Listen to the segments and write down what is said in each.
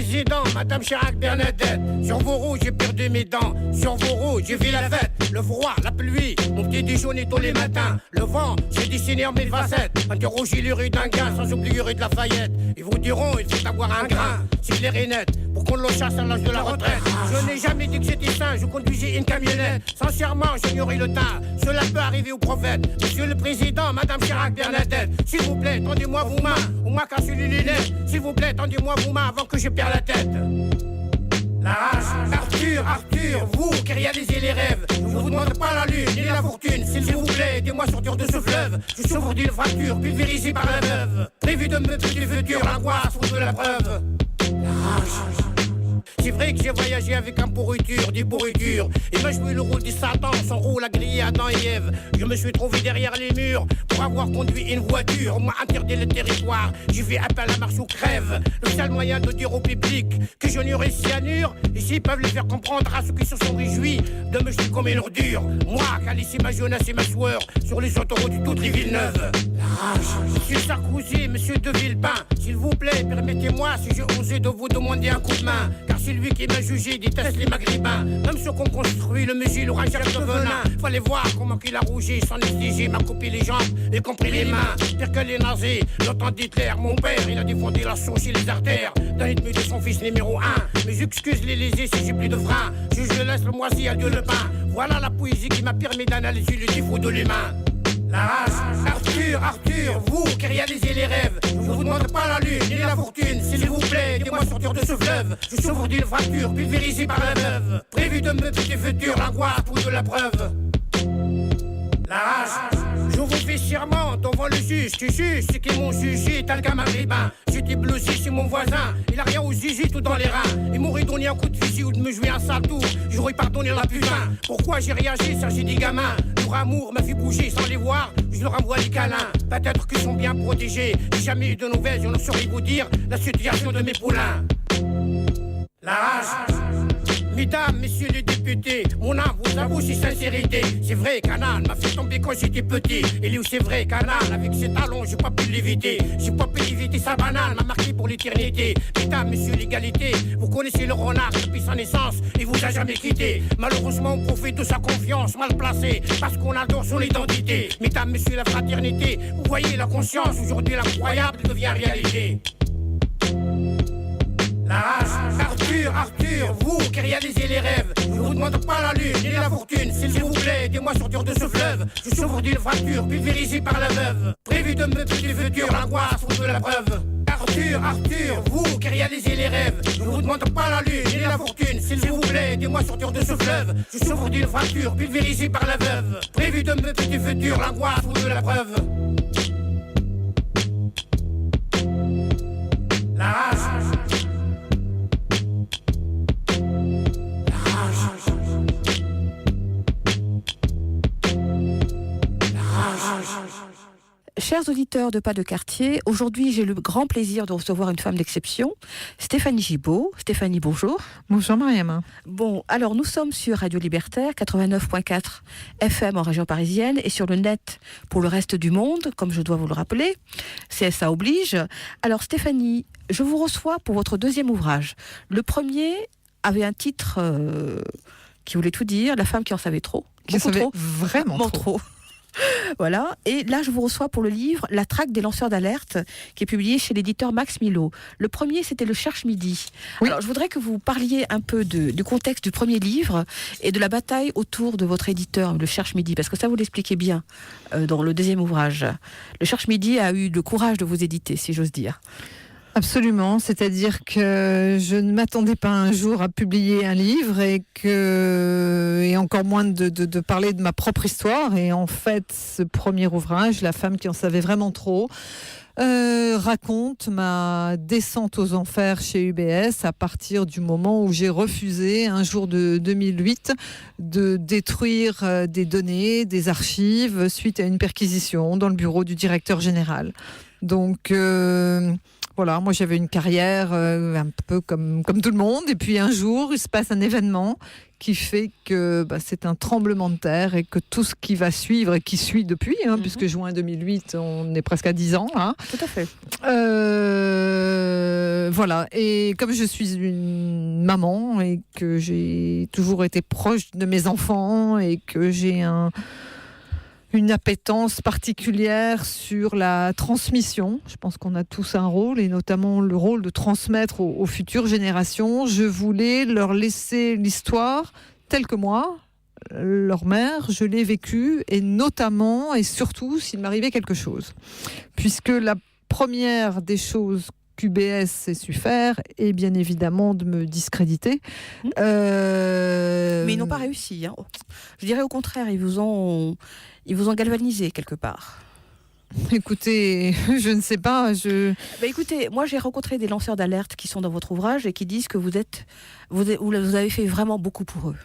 président, Madame Chirac Bernadette. Sur vos roues, j'ai perdu mes dents. Sur vos roues, j'ai vu la fête. Le froid, la pluie, mon petit déjeuner tous les matins. Le vent, j'ai dessiné en mille facettes. Interrogez les rues d'un gain, sans oublier rue de Lafayette. Ils vous diront, il faut avoir un grain. Si l'air est net, pour qu'on le chasse à l'âge de la retraite. Je n'ai jamais dit que j'étais sain, je conduisais une camionnette. Sincèrement, j'ignorais le teint. Cela peut arriver au prophète. Monsieur le président, Madame Chirac Bernadette. S'il vous plaît, tendez-moi vos mains. On m'a cassé les lunettes. S'il vous plaît, tendez-moi vos mains avant que je perde la tête. La rage, Arthur, vous qui réalisez les rêves. Je vous demande pas la lune ni la fortune. S'il vous plaît, aidez-moi sortir de ce fleuve. Je souffre d'une fracture, pulvérisée par la veuve. Prévu de me du futur, l'angoisse ou de la preuve. La rage. C'est vrai que j'ai voyagé avec un pourriture, des pourritures. Il m'a joué le rôle du Satan, son rôle a grillé Adam et Ève. Je me suis trouvé derrière les murs pour avoir conduit une voiture. On m'a interdit le territoire, j'ai fait appel à marche ou crève. Le seul moyen de dire au public que je n'aurai cyanure. Ici peuvent les faire comprendre à ceux qui se sont réjouis de me jeter comme une ordure. Moi qui a laissé ma jeunesse et ma sueur sur les autoroutes de toutes les villes neuves. La rage. Monsieur Sarkozy, monsieur de Villepin, s'il vous plaît, permettez-moi si j'ai osé de vous demander un coup de main. Car c'est lui qui m'a jugé, déteste les maghrébins. Même ceux qu'on construit, le musée, le rangeur de venin. Fallait voir comment qu'il a rougi, son exigé, m'a coupé les jambes, y compris les mains. Pire que les nazis, l'OTAN d'Hitler, mon père, il a défendu la sauce et les artères d'un ennemi de son fils numéro 1. Mais j'excuse les lésés si j'ai plus de frein. Je laisse le moisi, adieu le pain. Voilà la poésie qui m'a permis d'analyser le défaut de l'humain. La race, Arthur, vous qui réalisez les rêves. Je vous demande pas la lune ni la fortune. S'il vous plaît, aidez-moi sortir de ce fleuve. Je souffre d'une fracture, pulvérisée par la veuve. Prévu de me du futur, l'angoisse ou de la preuve. La rage. Je vous fais serment devant le juge qui juge ceux qui m'ont jugé tel qu'un maghrébin. J'étais blessé chez mon voisin, il a rien aux zizi tout dans les reins. Il m'aurait donné un coup de fusil ou de me jouer un sale tour. J'aurais pardonné la putain. Pourquoi j'ai réagi, ça j'ai des gamins. Leur amour m'a fait bouger sans les voir, je leur envoie des câlins. Peut-être qu'ils sont bien protégés. J'ai jamais eu de nouvelles, je ne saurais vous dire la situation de mes poulains. La rage. Mesdames, messieurs les députés, mon âme vous avoue si sincérité. C'est vrai, Canal m'a fait tomber quand j'étais petit. Et lui, c'est vrai, Canal, avec ses talons, j'ai pas pu l'éviter. J'ai pas pu éviter sa banane, m'a marqué pour l'éternité. Mesdames, messieurs l'égalité, vous connaissez le renard depuis sa naissance, il vous a jamais quitté. Malheureusement, on profite de sa confiance mal placée, parce qu'on adore son identité. Mesdames, messieurs la fraternité, vous voyez la conscience, aujourd'hui l'incroyable devient réalité. La rage, Arthur, vous qui réalisez les rêves. Je vous demande pas la lune ni la fortune. S'il vous plaît, aidez-moi sortir de ce fleuve. Je souffre d'une fracture, pulvérisée par la veuve. Prévu de me du futur, l'angoisse ou de la preuve. Arthur, vous qui réalisez les rêves. Je vous demande pas la lune ni la fortune. S'il vous plaît, aidez-moi sortir de ce fleuve. Je souffre d'une fracture, pulvérisée par la veuve. Prévu de me du futur, l'angoisse ou de la preuve. La rage. Chers auditeurs de Pas de Quartier, aujourd'hui j'ai le grand plaisir de recevoir une femme d'exception, Stéphanie Gibaud. Stéphanie, bonjour. Bonjour Mariam. Bon, alors nous sommes sur Radio Libertaire, 89.4 FM en région parisienne et sur le net pour le reste du monde, comme je dois vous le rappeler. CSA oblige. Alors Stéphanie, je vous reçois pour votre deuxième ouvrage. Le premier avait un titre qui voulait tout dire, La femme qui en savait trop. Qui en savait vraiment trop. Voilà, et là je vous reçois pour le livre La traque des lanceurs d'alerte qui est publié chez l'éditeur Max Milo. Le premier c'était le Cherche Midi. Oui. Alors je voudrais que vous parliez un peu du contexte du premier livre et de la bataille autour de votre éditeur, le Cherche Midi, parce que ça vous l'expliquez bien dans le deuxième ouvrage. Le Cherche Midi a eu le courage de vous éditer, si j'ose dire. Absolument, c'est-à-dire que je ne m'attendais pas un jour à publier un livre et encore moins de parler de ma propre histoire. Et en fait, ce premier ouvrage, La femme qui en savait vraiment trop, raconte ma descente aux enfers chez UBS à partir du moment où j'ai refusé, un jour de 2008, de détruire des données, des archives, suite à une perquisition dans le bureau du directeur général. Donc Voilà, moi j'avais une carrière un peu comme tout le monde, et puis un jour il se passe un événement qui fait que c'est un tremblement de terre et que tout ce qui va suivre et qui suit depuis, puisque juin 2008, on est presque à 10 ans. Hein. Tout à fait. Voilà, et comme je suis une maman et que j'ai toujours été proche de mes enfants et que j'ai une appétence particulière sur la transmission. Je pense qu'on a tous un rôle, et notamment le rôle de transmettre aux futures générations. Je voulais leur laisser l'histoire telle que moi, leur mère, je l'ai vécue, et notamment et surtout s'il m'arrivait quelque chose. Puisque la première des choses qu'UBS ait su faire est bien évidemment de me discréditer. Mais ils n'ont pas réussi. Hein. Je dirais au contraire, ils vous ont galvanisé quelque part. Écoutez, je ne sais pas. Écoutez, moi j'ai rencontré des lanceurs d'alerte qui sont dans votre ouvrage et qui disent que vous avez fait vraiment beaucoup pour eux.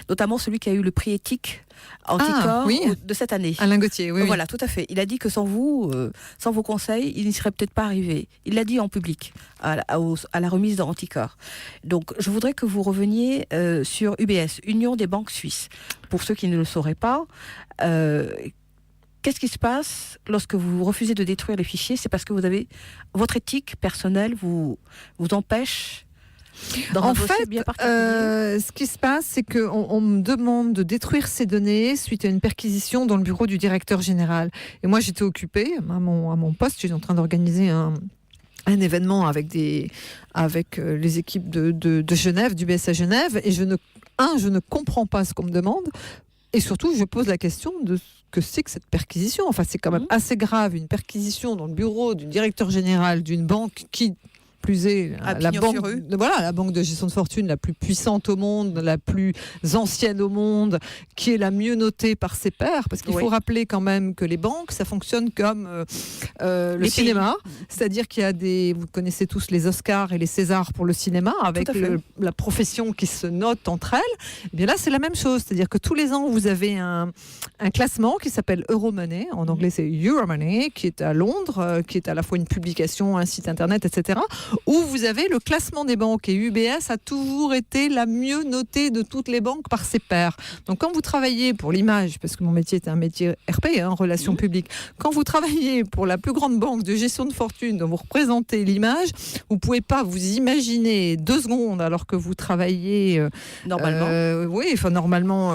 Notamment celui qui a eu le prix éthique Anticor de cette année. Alain Gauthier, oui. Voilà, tout à fait. Il a dit que sans vous, sans vos conseils, il n'y serait peut-être pas arrivé. Il l'a dit en public à la remise d'Anticor. Donc, je voudrais que vous reveniez sur UBS, Union des banques suisses. Pour ceux qui ne le sauraient pas, qu'est-ce qui se passe lorsque vous refusez de détruire les fichiers? C'est parce que votre éthique personnelle vous empêche. En fait, ce qui se passe, c'est qu'on me demande de détruire ces données suite à une perquisition dans le bureau du directeur général. Et moi, j'étais occupée à mon poste. J'étais en train d'organiser un événement avec les équipes de Genève, du BS à Genève. Et je ne comprends pas ce qu'on me demande. Et surtout, je pose la question de ce que c'est que cette perquisition. Enfin, c'est quand même assez grave, une perquisition dans le bureau du directeur général d'une banque qui... plus est la banque de gestion de fortune la plus puissante au monde, la plus ancienne au monde, qui est la mieux notée par ses pairs, parce qu'il faut rappeler quand même que les banques, ça fonctionne comme le cinéma, c'est-à-dire qu'il y a vous connaissez tous les Oscars et les Césars pour le cinéma, avec la profession qui se note entre elles. Et bien là, c'est la même chose, c'est-à-dire que tous les ans, vous avez un classement qui s'appelle Euromoney, en anglais c'est Euromoney, qui est à Londres, qui est à la fois une publication, un site internet, etc., où vous avez le classement des banques. Et UBS a toujours été la mieux notée de toutes les banques par ses pairs. Donc quand vous travaillez pour l'image, parce que mon métier est un métier RP, relations publiques, quand vous travaillez pour la plus grande banque de gestion de fortune dont vous représentez l'image, vous ne pouvez pas vous imaginer 2 secondes alors que vous travaillez... normalement. Normalement,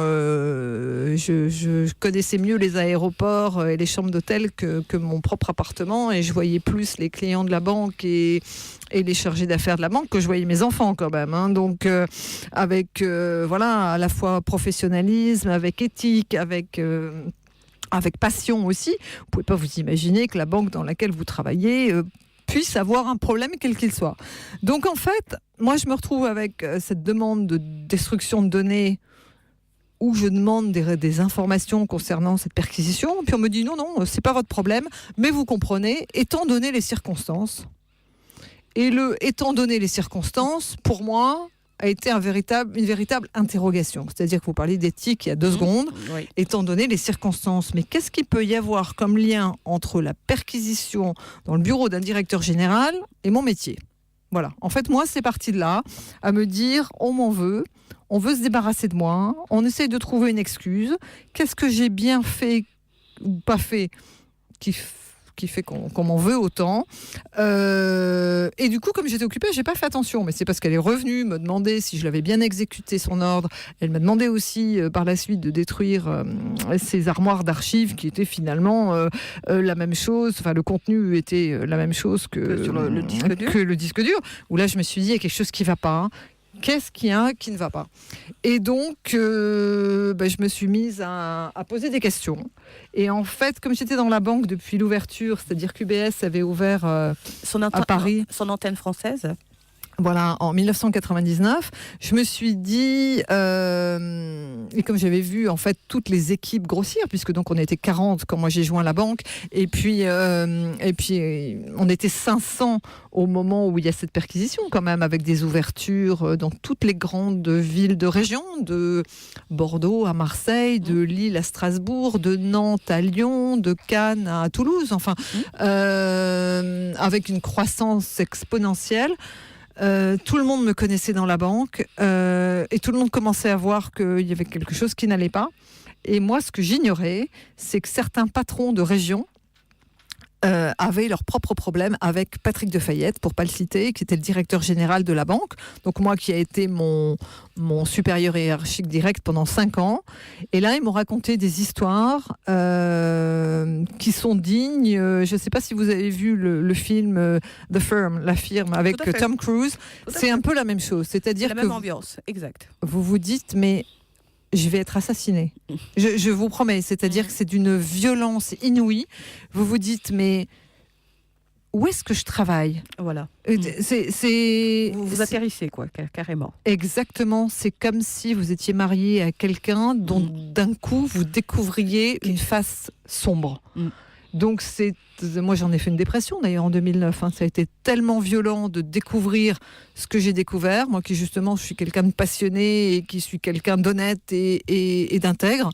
je connaissais mieux les aéroports et les chambres d'hôtel que mon propre appartement, et je voyais plus les clients de la banque et les chargés d'affaires de la banque que je voyais mes enfants quand même. Donc avec à la fois professionnalisme, avec éthique, avec passion aussi. Vous ne pouvez pas vous imaginer que la banque dans laquelle vous travaillez puisse avoir un problème quel qu'il soit. Donc en fait, moi je me retrouve avec cette demande de destruction de données où je demande des informations concernant cette perquisition, puis on me dit non, c'est pas votre problème, mais vous comprenez, étant donné les circonstances. Et étant donné les circonstances, pour moi, a été une véritable interrogation. C'est-à-dire que vous parlez d'éthique il y a 2 secondes, étant donné les circonstances. Mais qu'est-ce qu'il peut y avoir comme lien entre la perquisition dans le bureau d'un directeur général et mon métier? Voilà. En fait, moi, c'est parti de là, à me dire, on m'en veut, on veut se débarrasser de moi, on essaye de trouver une excuse. Qu'est-ce que j'ai bien fait ou pas fait qui fait qu'on m'en veut autant. Et du coup, comme j'étais occupée, j'ai pas fait attention. Mais c'est parce qu'elle est revenue me demander si je l'avais bien exécuté son ordre. Elle m'a demandé aussi par la suite de détruire ces armoires d'archives qui étaient finalement la même chose. Enfin, le contenu était la même chose que sur le disque dur. Que le disque dur. Où là, je me suis dit, il y a quelque chose qui va pas. Qu'est-ce qu'il y a qui ne va pas? Et donc, je me suis mise à poser des questions. Et en fait, comme j'étais dans la banque depuis l'ouverture, c'est-à-dire qu'UBS avait ouvert à Paris. Son antenne française. Voilà, en 1999, je me suis dit, et comme j'avais vu en fait toutes les équipes grossir, puisque donc on était 40 quand moi j'ai joint la banque, et puis on était 500 au moment où il y a cette perquisition quand même, avec des ouvertures dans toutes les grandes villes de région, de Bordeaux à Marseille, de Lille à Strasbourg, de Nantes à Lyon, de Cannes à Toulouse, enfin, avec une croissance exponentielle. Tout le monde me connaissait dans la banque et tout le monde commençait à voir qu'il y avait quelque chose qui n'allait pas. Et moi, ce que j'ignorais, c'est que certains patrons de région avaient leurs propres problèmes avec Patrick Defayette, pour ne pas le citer, qui était le directeur général de la banque. Donc moi, qui a été mon supérieur hiérarchique direct pendant 5 ans. Et là, ils m'ont raconté des histoires qui sont dignes. Je ne sais pas si vous avez vu le film The Firm, La Firme, avec Tom Cruise. C'est un peu la même chose. C'est-à-dire la même ambiance, exact. Vous vous dites, mais je vais être assassinée. Je vous promets. C'est-à-dire que c'est d'une violence inouïe. Vous dites, mais où est-ce que je travaille ? Voilà. Vous atterrissez, quoi, carrément. Exactement. C'est comme si vous étiez marié à quelqu'un dont d'un coup vous découvriez une face sombre. Donc moi j'en ai fait une dépression d'ailleurs en 2009. Ça a été tellement violent de découvrir ce que j'ai découvert. Moi qui justement je suis quelqu'un de passionné et qui suis quelqu'un d'honnête et d'intègre.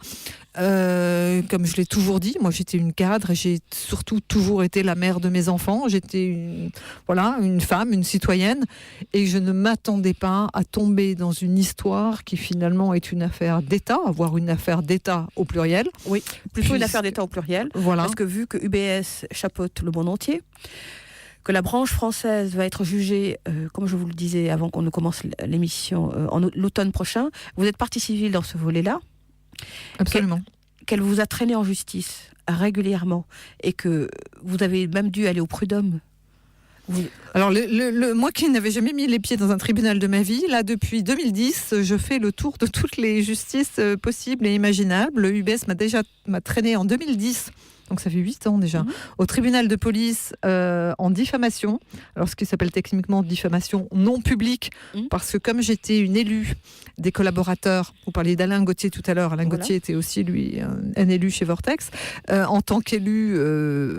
Comme je l'ai toujours dit, moi j'étais une cadre et j'ai surtout toujours été la mère de mes enfants. J'étais une femme, une citoyenne, et je ne m'attendais pas à tomber dans une histoire qui finalement est une affaire d'État, voire une affaire d'État au pluriel. Oui, plutôt une affaire d'État au pluriel. Voilà. Parce que vu que UBS chapeaute le monde entier, que la branche française va être jugée, comme je vous le disais avant qu'on ne commence l'émission, l'automne prochain, vous êtes partie civile dans ce volet-là. Absolument. Qu'elle vous a traîné en justice régulièrement et que vous avez même dû aller au prud'homme. Alors, moi qui n'avais jamais mis les pieds dans un tribunal de ma vie, là, depuis 2010, je fais le tour de toutes les justices possibles et imaginables. Le UBS m'a traîné en 2010. Donc ça fait 8 ans déjà, au tribunal de police en diffamation, alors ce qui s'appelle techniquement diffamation non publique, parce que comme j'étais une élue des collaborateurs, vous parliez d'Alain Gauthier tout à l'heure, Alain Gauthier était aussi lui un élu chez Vortex, en tant qu'élu,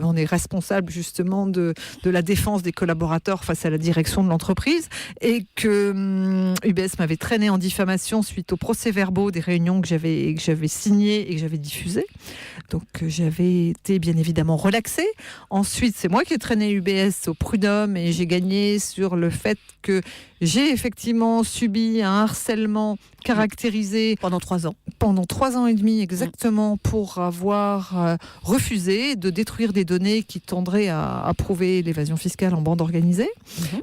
on est responsable justement de la défense des collaborateurs face à la direction de l'entreprise, et que UBS m'avait traîné en diffamation suite aux procès-verbaux des réunions que j'avais signées et que j'avais diffusées. Donc j'avais été bien évidemment relaxée. Ensuite, c'est moi qui ai traîné UBS au prud'homme et j'ai gagné sur le fait que j'ai effectivement subi un harcèlement caractérisé pendant 3 ans. Pendant 3 ans et demi exactement, pour avoir refusé de détruire des données qui tendraient à prouver l'évasion fiscale en bande organisée.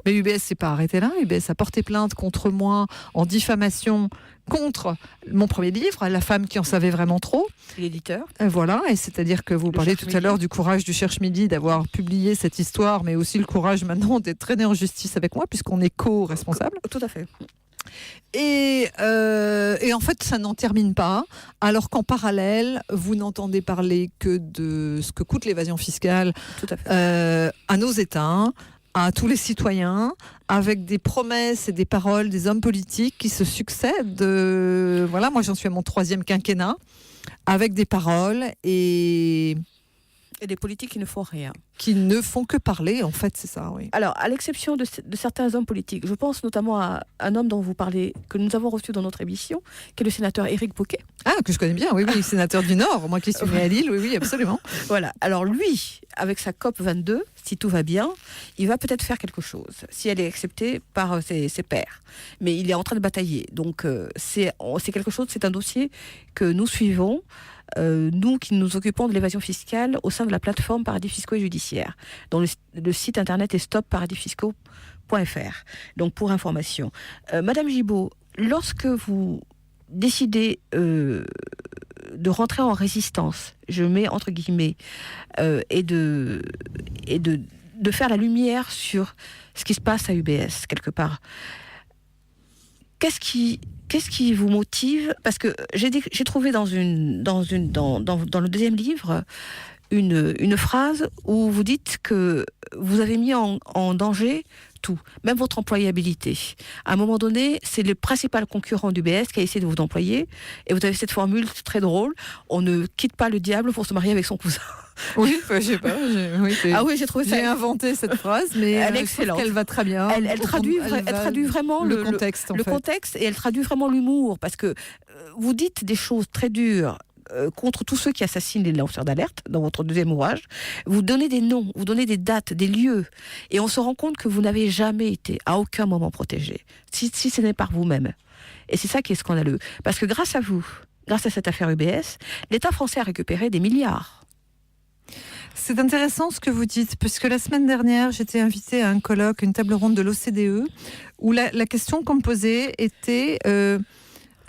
Mais UBS s'est pas arrêté là. UBS a porté plainte contre moi en diffamation contre mon premier livre, La femme qui en savait vraiment trop. L'éditeur. Voilà, et c'est-à-dire que vous parliez tout à l'heure du courage du Cherche Midi d'avoir publié cette histoire, mais aussi le courage maintenant d'être traîné en justice avec moi, puisqu'on est co-responsable. Tout à fait. Et en fait, ça n'en termine pas, alors qu'en parallèle, vous n'entendez parler que de ce que coûte l'évasion fiscale à nos États, à tous les citoyens, avec des promesses et des paroles des hommes politiques qui se succèdent. Voilà, moi j'en suis à mon 3e quinquennat, avec des paroles et des politiques qui ne font rien. Qui ne font que parler, en fait, c'est ça, oui. Alors, à l'exception de certains hommes politiques, je pense notamment à un homme dont vous parlez, que nous avons reçu dans notre émission, qui est le sénateur Éric Poquet. Ah, que je connais bien, oui, sénateur du Nord, moi qui suis né à Lille, oui, absolument. Voilà, alors lui, avec sa COP 22, si tout va bien, il va peut-être faire quelque chose, si elle est acceptée par ses pairs. Mais il est en train de batailler, donc c'est quelque chose, c'est un dossier que nous suivons, nous qui nous occupons de l'évasion fiscale au sein de la plateforme Paradis Fiscaux et Judiciaires, dont le site internet est stopparadisfiscaux.fr. Donc pour information. Madame Gibault, lorsque vous décidez de rentrer en résistance, je mets entre guillemets, et de faire la lumière sur ce qui se passe à UBS quelque part, Qu'est-ce qui vous motive ? Parce que j'ai trouvé dans le 2e livre une phrase où vous dites que vous avez mis en danger tout, même votre employabilité. À un moment donné, c'est le principal concurrent d'UBS qui a essayé de vous employer. Et vous avez cette formule très drôle, on ne quitte pas le diable pour se marier avec son cousin. Oui, je sais pas. J'ai trouvé ça. J'ai inventé cette phrase, mais elle est excellente. Elle va très bien. Elle traduit vraiment le contexte, le contexte, et elle traduit vraiment l'humour, parce que vous dites des choses très dures contre tous ceux qui assassinent les lanceurs d'alerte dans votre deuxième ouvrage. Vous donnez des noms, vous donnez des dates, des lieux, et on se rend compte que vous n'avez jamais été à aucun moment protégé, si ce n'est par vous-même. Et c'est ça qui est scandaleux, parce que grâce à vous, grâce à cette affaire UBS, l'État français a récupéré des milliards. C'est intéressant ce que vous dites, puisque la semaine dernière, j'étais invitée à un colloque, une table ronde de l'OCDE, où la question qu'on me posait était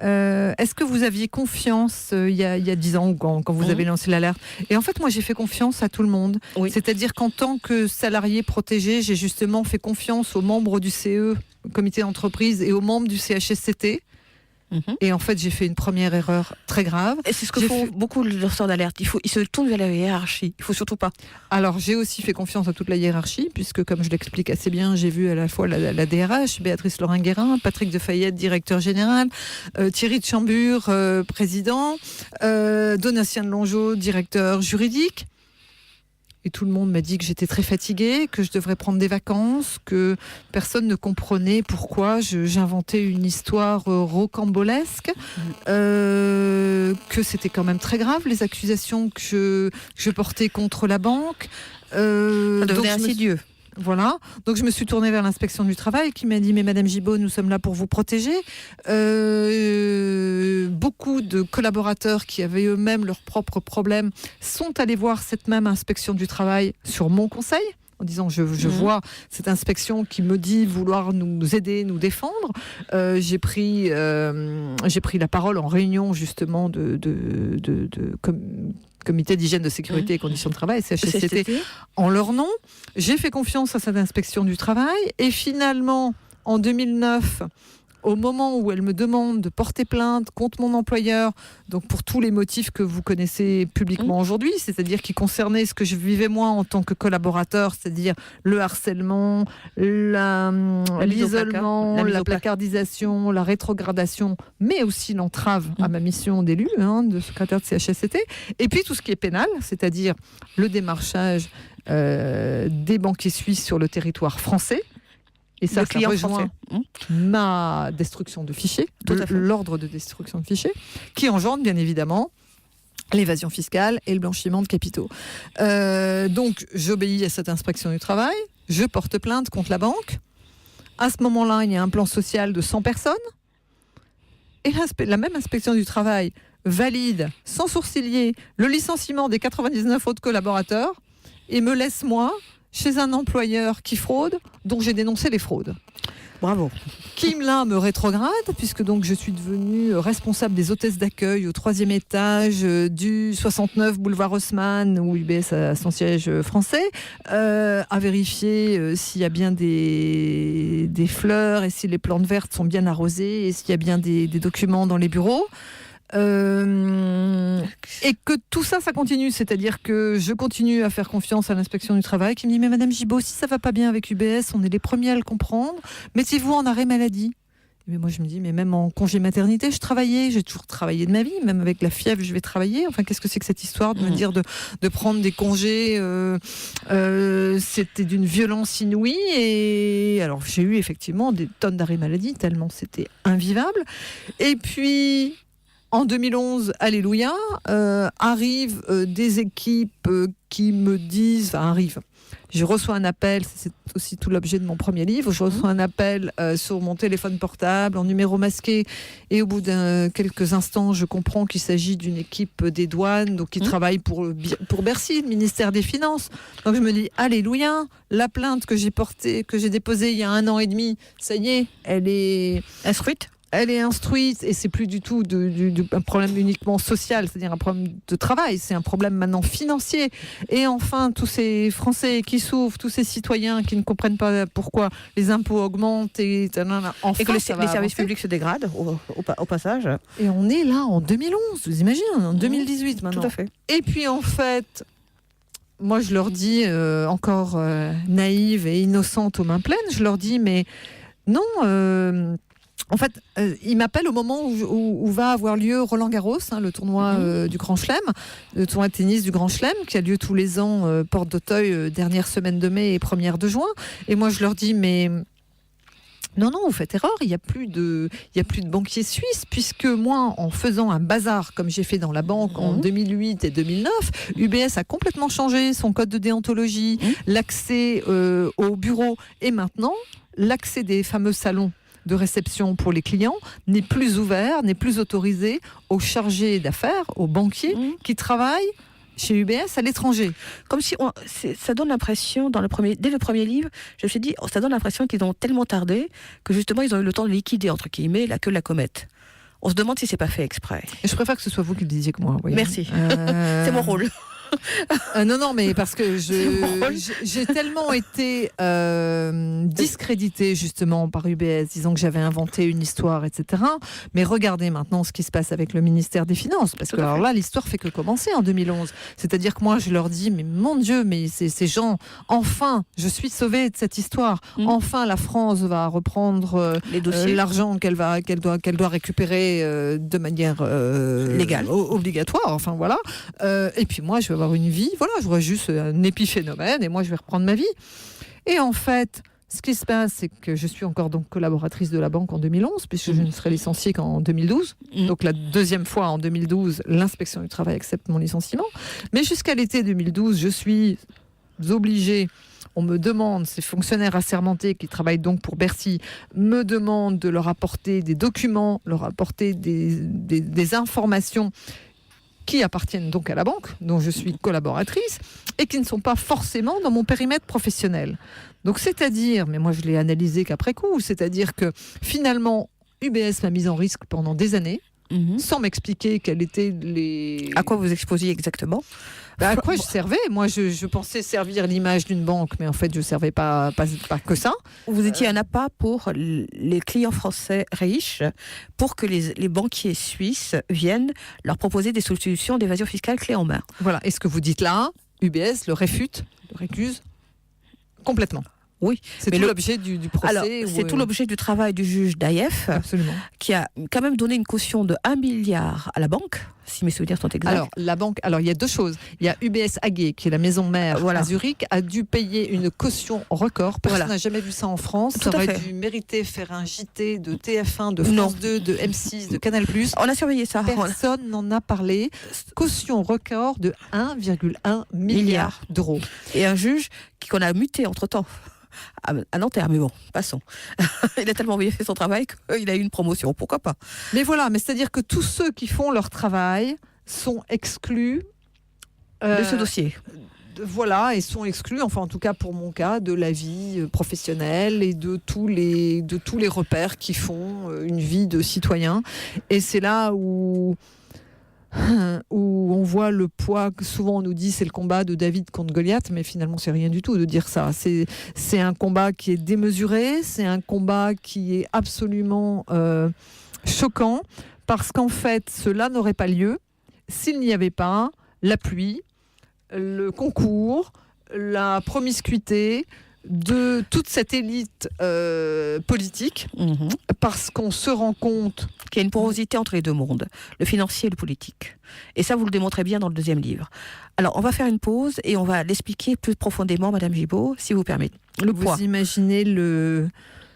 est-ce que vous aviez confiance il y a 10 ans, quand vous avez lancé l'alerte? Et en fait, moi, j'ai fait confiance à tout le monde. Oui. C'est-à-dire qu'en tant que salarié protégé, j'ai justement fait confiance aux membres du CE, comité d'entreprise, et aux membres du CHSCT. Et en fait, j'ai fait une première erreur très grave. Et c'est ce que font beaucoup de lanceurs d'alerte. Ils se tournent vers la hiérarchie. Il faut surtout pas. Alors, j'ai aussi fait confiance à toute la hiérarchie, puisque, comme je l'explique assez bien, j'ai vu à la fois la DRH, Béatrice Lorrain-Guérin, Patrick Defayette, directeur général, Thierry de Chambure, président, Donatien de Longeau, directeur juridique. Et tout le monde m'a dit que j'étais très fatiguée, que je devrais prendre des vacances, que personne ne comprenait pourquoi j'inventais une histoire rocambolesque, que c'était quand même très grave, les accusations que je portais contre la banque. Ça devenait insidieux. Voilà, donc je me suis tournée vers l'inspection du travail qui m'a dit « Mais Madame Gibault, nous sommes là pour vous protéger ». Beaucoup de collaborateurs qui avaient eux-mêmes leurs propres problèmes sont allés voir cette même inspection du travail sur mon conseil, en disant je vois cette inspection qui me dit vouloir nous aider, nous défendre. J'ai pris la parole en réunion justement comité d'hygiène de sécurité et conditions de travail, CHSCT, en leur nom. J'ai fait confiance à cette inspection du travail et finalement, en 2009, au moment où elle me demande de porter plainte contre mon employeur, donc pour tous les motifs que vous connaissez publiquement aujourd'hui, c'est-à-dire qui concernaient ce que je vivais moi en tant que collaborateur, c'est-à-dire le harcèlement, l'isolement, la placardisation, la rétrogradation, mais aussi l'entrave à ma mission d'élu, de secrétaire de CHSCT, et puis tout ce qui est pénal, c'est-à-dire le démarchage des banquiers suisses sur le territoire français. Et ça rejoint ma destruction de fichiers, l'ordre de destruction de fichiers, qui engendre bien évidemment l'évasion fiscale et le blanchiment de capitaux. Donc j'obéis à cette inspection du travail, je porte plainte contre la banque. À ce moment-là, il y a un plan social de 100 personnes. Et la même inspection du travail valide sans sourciller le licenciement des 99 autres collaborateurs et me laisse moi chez un employeur qui fraude, dont j'ai dénoncé les fraudes. Bravo. Qui là me rétrograde, puisque donc je suis devenue responsable des hôtesses d'accueil au 3e étage du 69 boulevard Haussmann, où UBS a son siège français, à vérifier s'il y a bien des fleurs et si les plantes vertes sont bien arrosées et s'il y a bien des documents dans les bureaux. Et que tout ça continue, c'est-à-dire que je continue à faire confiance à l'inspection du travail qui me dit « Mais Madame Gibault, si ça va pas bien avec UBS, on est les premiers à le comprendre, mettez-vous en arrêt maladie ». Mais moi je me dis « Mais même en congé maternité, j'ai toujours travaillé de ma vie, même avec la fièvre, je vais travailler. Enfin, qu'est-ce que c'est que cette histoire de me dire de prendre des congés c'était d'une violence inouïe. » Et alors j'ai eu effectivement des tonnes d'arrêt maladie, tellement c'était invivable. Et puis en 2011, alléluia, arrivent des équipes qui me disent... Je reçois un appel, c'est aussi tout l'objet de mon premier livre, je reçois un appel sur mon téléphone portable en numéro masqué et au bout de quelques instants, je comprends qu'il s'agit d'une équipe des douanes donc qui travaille pour Bercy, le ministère des Finances. Donc je me dis, alléluia, la plainte que j'ai déposée il y a 1 an et demi, ça y est, elle est instruite. Elle est instruite et c'est plus du tout un problème uniquement social, c'est-à-dire un problème de travail, c'est un problème maintenant financier. Et enfin, tous ces Français qui souffrent, tous ces citoyens qui ne comprennent pas pourquoi les impôts augmentent et que les services publics se dégradent au passage. Et on est là en 2011, vous imaginez, en 2018 maintenant. Tout à fait. Et puis en fait, moi, je leur dis, encore naïve et innocente aux mains pleines, je leur dis, mais non, en fait, ils m'appellent au moment où va avoir lieu Roland-Garros, le tournoi du Grand Chelem, le tournoi de tennis du Grand Chelem, qui a lieu tous les ans, porte d'Auteuil, dernière semaine de mai et première de juin. Et moi, je leur dis, mais... Non, vous faites erreur, il n'y a plus de banquiers suisses, puisque moi, en faisant un bazar, comme j'ai fait dans la banque en 2008 et 2009, UBS a complètement changé son code de déontologie, l'accès au bureau, et maintenant, l'accès des fameux salons de réception pour les clients n'est plus ouvert, n'est plus autorisé aux chargés d'affaires, aux banquiers qui travaillent chez UBS à l'étranger. Comme si ça donne l'impression, dès le premier livre, je me suis dit, ça donne l'impression qu'ils ont tellement tardé que justement ils ont eu le temps de liquider, entre guillemets, la queue de la comète. On se demande si c'est pas fait exprès. Et je préfère que ce soit vous qui le disiez que moi. Voyez. Merci. C'est mon rôle. Non, mais parce que j'ai tellement été discréditée justement par UBS, disant que j'avais inventé une histoire, etc. Mais regardez maintenant ce qui se passe avec le ministère des Finances, parce que alors là, l'histoire fait que commencer en 2011. C'est-à-dire que moi, je leur dis, mais mon Dieu, mais ces gens, enfin, je suis sauvée de cette histoire. Enfin, la France va reprendre les dossiers, l'argent qu'elle doit récupérer de manière légale, obligatoire. Enfin voilà. Et puis moi, je vais avoir une vie, voilà, j'aurai juste un épiphénomène et moi je vais reprendre ma vie. Et en fait, ce qui se passe, c'est que je suis encore donc collaboratrice de la banque en 2011, puisque je ne serai licenciée qu'en 2012. Donc la deuxième fois en 2012, l'inspection du travail accepte mon licenciement. Mais jusqu'à l'été 2012, je suis obligée. On me demande, ces fonctionnaires assermentés qui travaillent donc pour Bercy, me demandent de leur apporter des documents, leur apporter des informations qui appartiennent donc à la banque, dont je suis collaboratrice, et qui ne sont pas forcément dans mon périmètre professionnel. Donc c'est-à-dire, mais moi je l'ai analysé qu'après coup, c'est-à-dire que finalement, UBS m'a mise en risque pendant des années, sans m'expliquer quels étaient les... À quoi vous exposiez exactement ? À quoi je servais ? Moi, je pensais servir l'image d'une banque, mais en fait, je ne servais pas que ça. Vous étiez un appât pour les clients français riches, pour que les banquiers suisses viennent leur proposer des solutions d'évasion fiscale clé en main. Voilà. Et ce que vous dites là, UBS le réfute, le récuse complètement. Oui, c'est tout l'objet du procès. Alors, c'est tout l'objet du travail du juge d'Aïef, qui a quand même donné une caution de 1 milliard à la banque, si mes souvenirs sont exacts. Alors, la banque, il y a deux choses. Il y a UBS AG, qui est la maison mère à Zurich, a dû payer une caution record. Personne n'a jamais vu ça en France. Ça aurait dû mériter faire un JT de TF1, de France 2, de M6, de Canal+. On a surveillé ça. Personne n'en a parlé. Caution record de 1,1 milliard d'euros. Et un juge qu'on a muté entre-temps à Nanterre, mais bon, passons. Il a tellement bien fait son travail qu'il a eu une promotion, pourquoi pas. Mais voilà, mais c'est-à-dire que tous ceux qui font leur travail sont exclus de ce dossier. Voilà, et sont exclus, enfin en tout cas pour mon cas, de la vie professionnelle et de tous les repères qui font une vie de citoyen. Et c'est là où on voit le poids que souvent on nous dit c'est le combat de David contre Goliath, mais finalement c'est rien du tout de dire ça. C'est un combat qui est démesuré, c'est un combat qui est absolument choquant, parce qu'en fait cela n'aurait pas lieu s'il n'y avait pas la pluie, le concours, la promiscuité de toute cette élite politique, parce qu'on se rend compte qu'il y a une porosité entre les deux mondes, le financier et le politique. Et ça, vous le démontrez bien dans le deuxième livre. Alors, on va faire une pause et on va l'expliquer plus profondément, Madame Gibault, si vous permettez. Le poids. Vous imaginez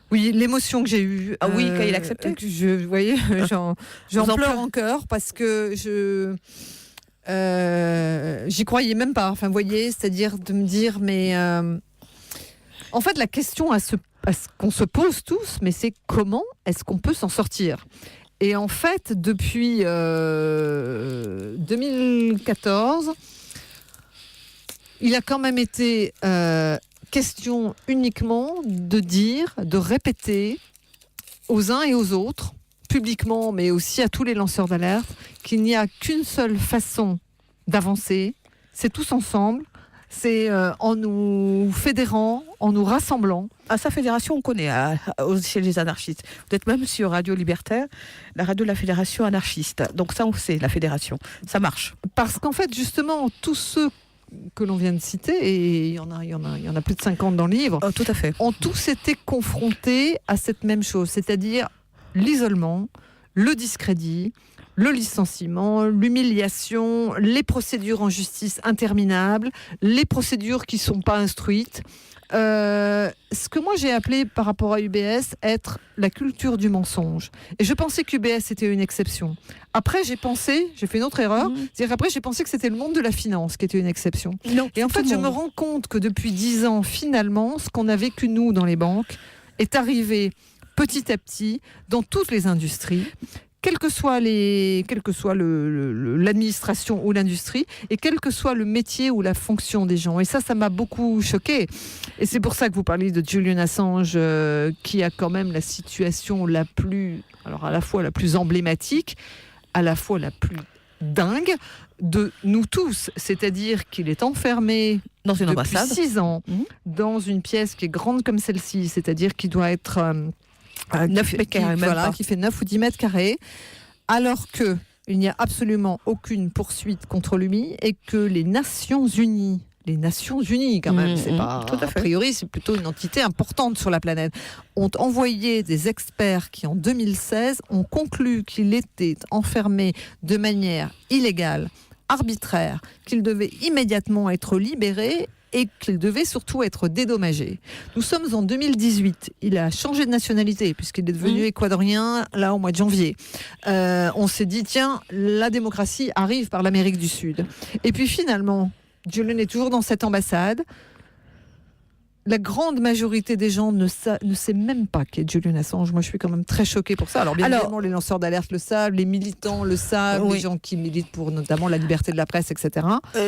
l'émotion que j'ai eue. Ah oui, quand il a accepté. Vous voyez, j'en pleure en cœur, parce que j'y croyais même pas. Enfin, vous voyez, c'est-à-dire de me dire, mais... En fait, la question qu'on se pose tous, mais c'est comment est-ce qu'on peut s'en sortir ? Et en fait, depuis 2014, il a quand même été question uniquement de répéter aux uns et aux autres, publiquement, mais aussi à tous les lanceurs d'alerte, qu'il n'y a qu'une seule façon d'avancer, c'est tous ensemble. C'est en nous fédérant, en nous rassemblant. À sa fédération, on connaît, chez les anarchistes. Vous êtes même sur Radio Libertaire, la radio de la fédération anarchiste. Donc ça, on sait, la fédération. Ça marche. Parce qu'en fait, justement, tous ceux que l'on vient de citer, et il y en a plus de 50 dans le livre, tout à fait, ont tous été confrontés à cette même chose, c'est-à-dire l'isolement, le discrédit, le licenciement, l'humiliation, les procédures en justice interminables, les procédures qui ne sont pas instruites. Ce que moi j'ai appelé par rapport à UBS être la culture du mensonge. Et je pensais qu'UBS était une exception. Après j'ai fait une autre erreur, c'est-à-dire après j'ai pensé que c'était le monde de la finance qui était une exception. Non, et en fait je me rends compte que depuis 10 ans, finalement, ce qu'on a vécu nous dans les banques est arrivé petit à petit dans toutes les industries. Quelle que soit l'administration ou l'industrie, et quel que soit le métier ou la fonction des gens. Et ça m'a beaucoup choquée. Et c'est pour ça que vous parlez de Julian Assange, qui a quand même la situation la plus, alors à la fois la plus emblématique, à la fois la plus dingue de nous tous. C'est-à-dire qu'il est enfermé dans une ambassade depuis 6 ans, dans une pièce qui est grande comme celle-ci, c'est-à-dire qu'il doit être... 9 mètres carrés, qui fait 9 ou 10 mètres carrés, alors qu'il n'y a absolument aucune poursuite contre lui et que les Nations Unies quand même, c'est pas, a priori c'est plutôt une entité importante sur la planète, ont envoyé des experts qui en 2016 ont conclu qu'il était enfermé de manière illégale, arbitraire, qu'il devait immédiatement être libéré et qu'il devait surtout être dédommagé. Nous sommes en 2018. Il a changé de nationalité puisqu'il est devenu équatorien là au mois de janvier. On s'est dit, tiens, la démocratie arrive par l'Amérique du Sud. Et puis finalement, Julian est toujours dans cette ambassade. La grande majorité des gens ne sait même pas qui est Julian Assange. Moi, je suis quand même très choquée pour ça. Alors, bien évidemment, les lanceurs d'alerte le savent, les militants le savent, les gens qui militent pour notamment la liberté de la presse, etc.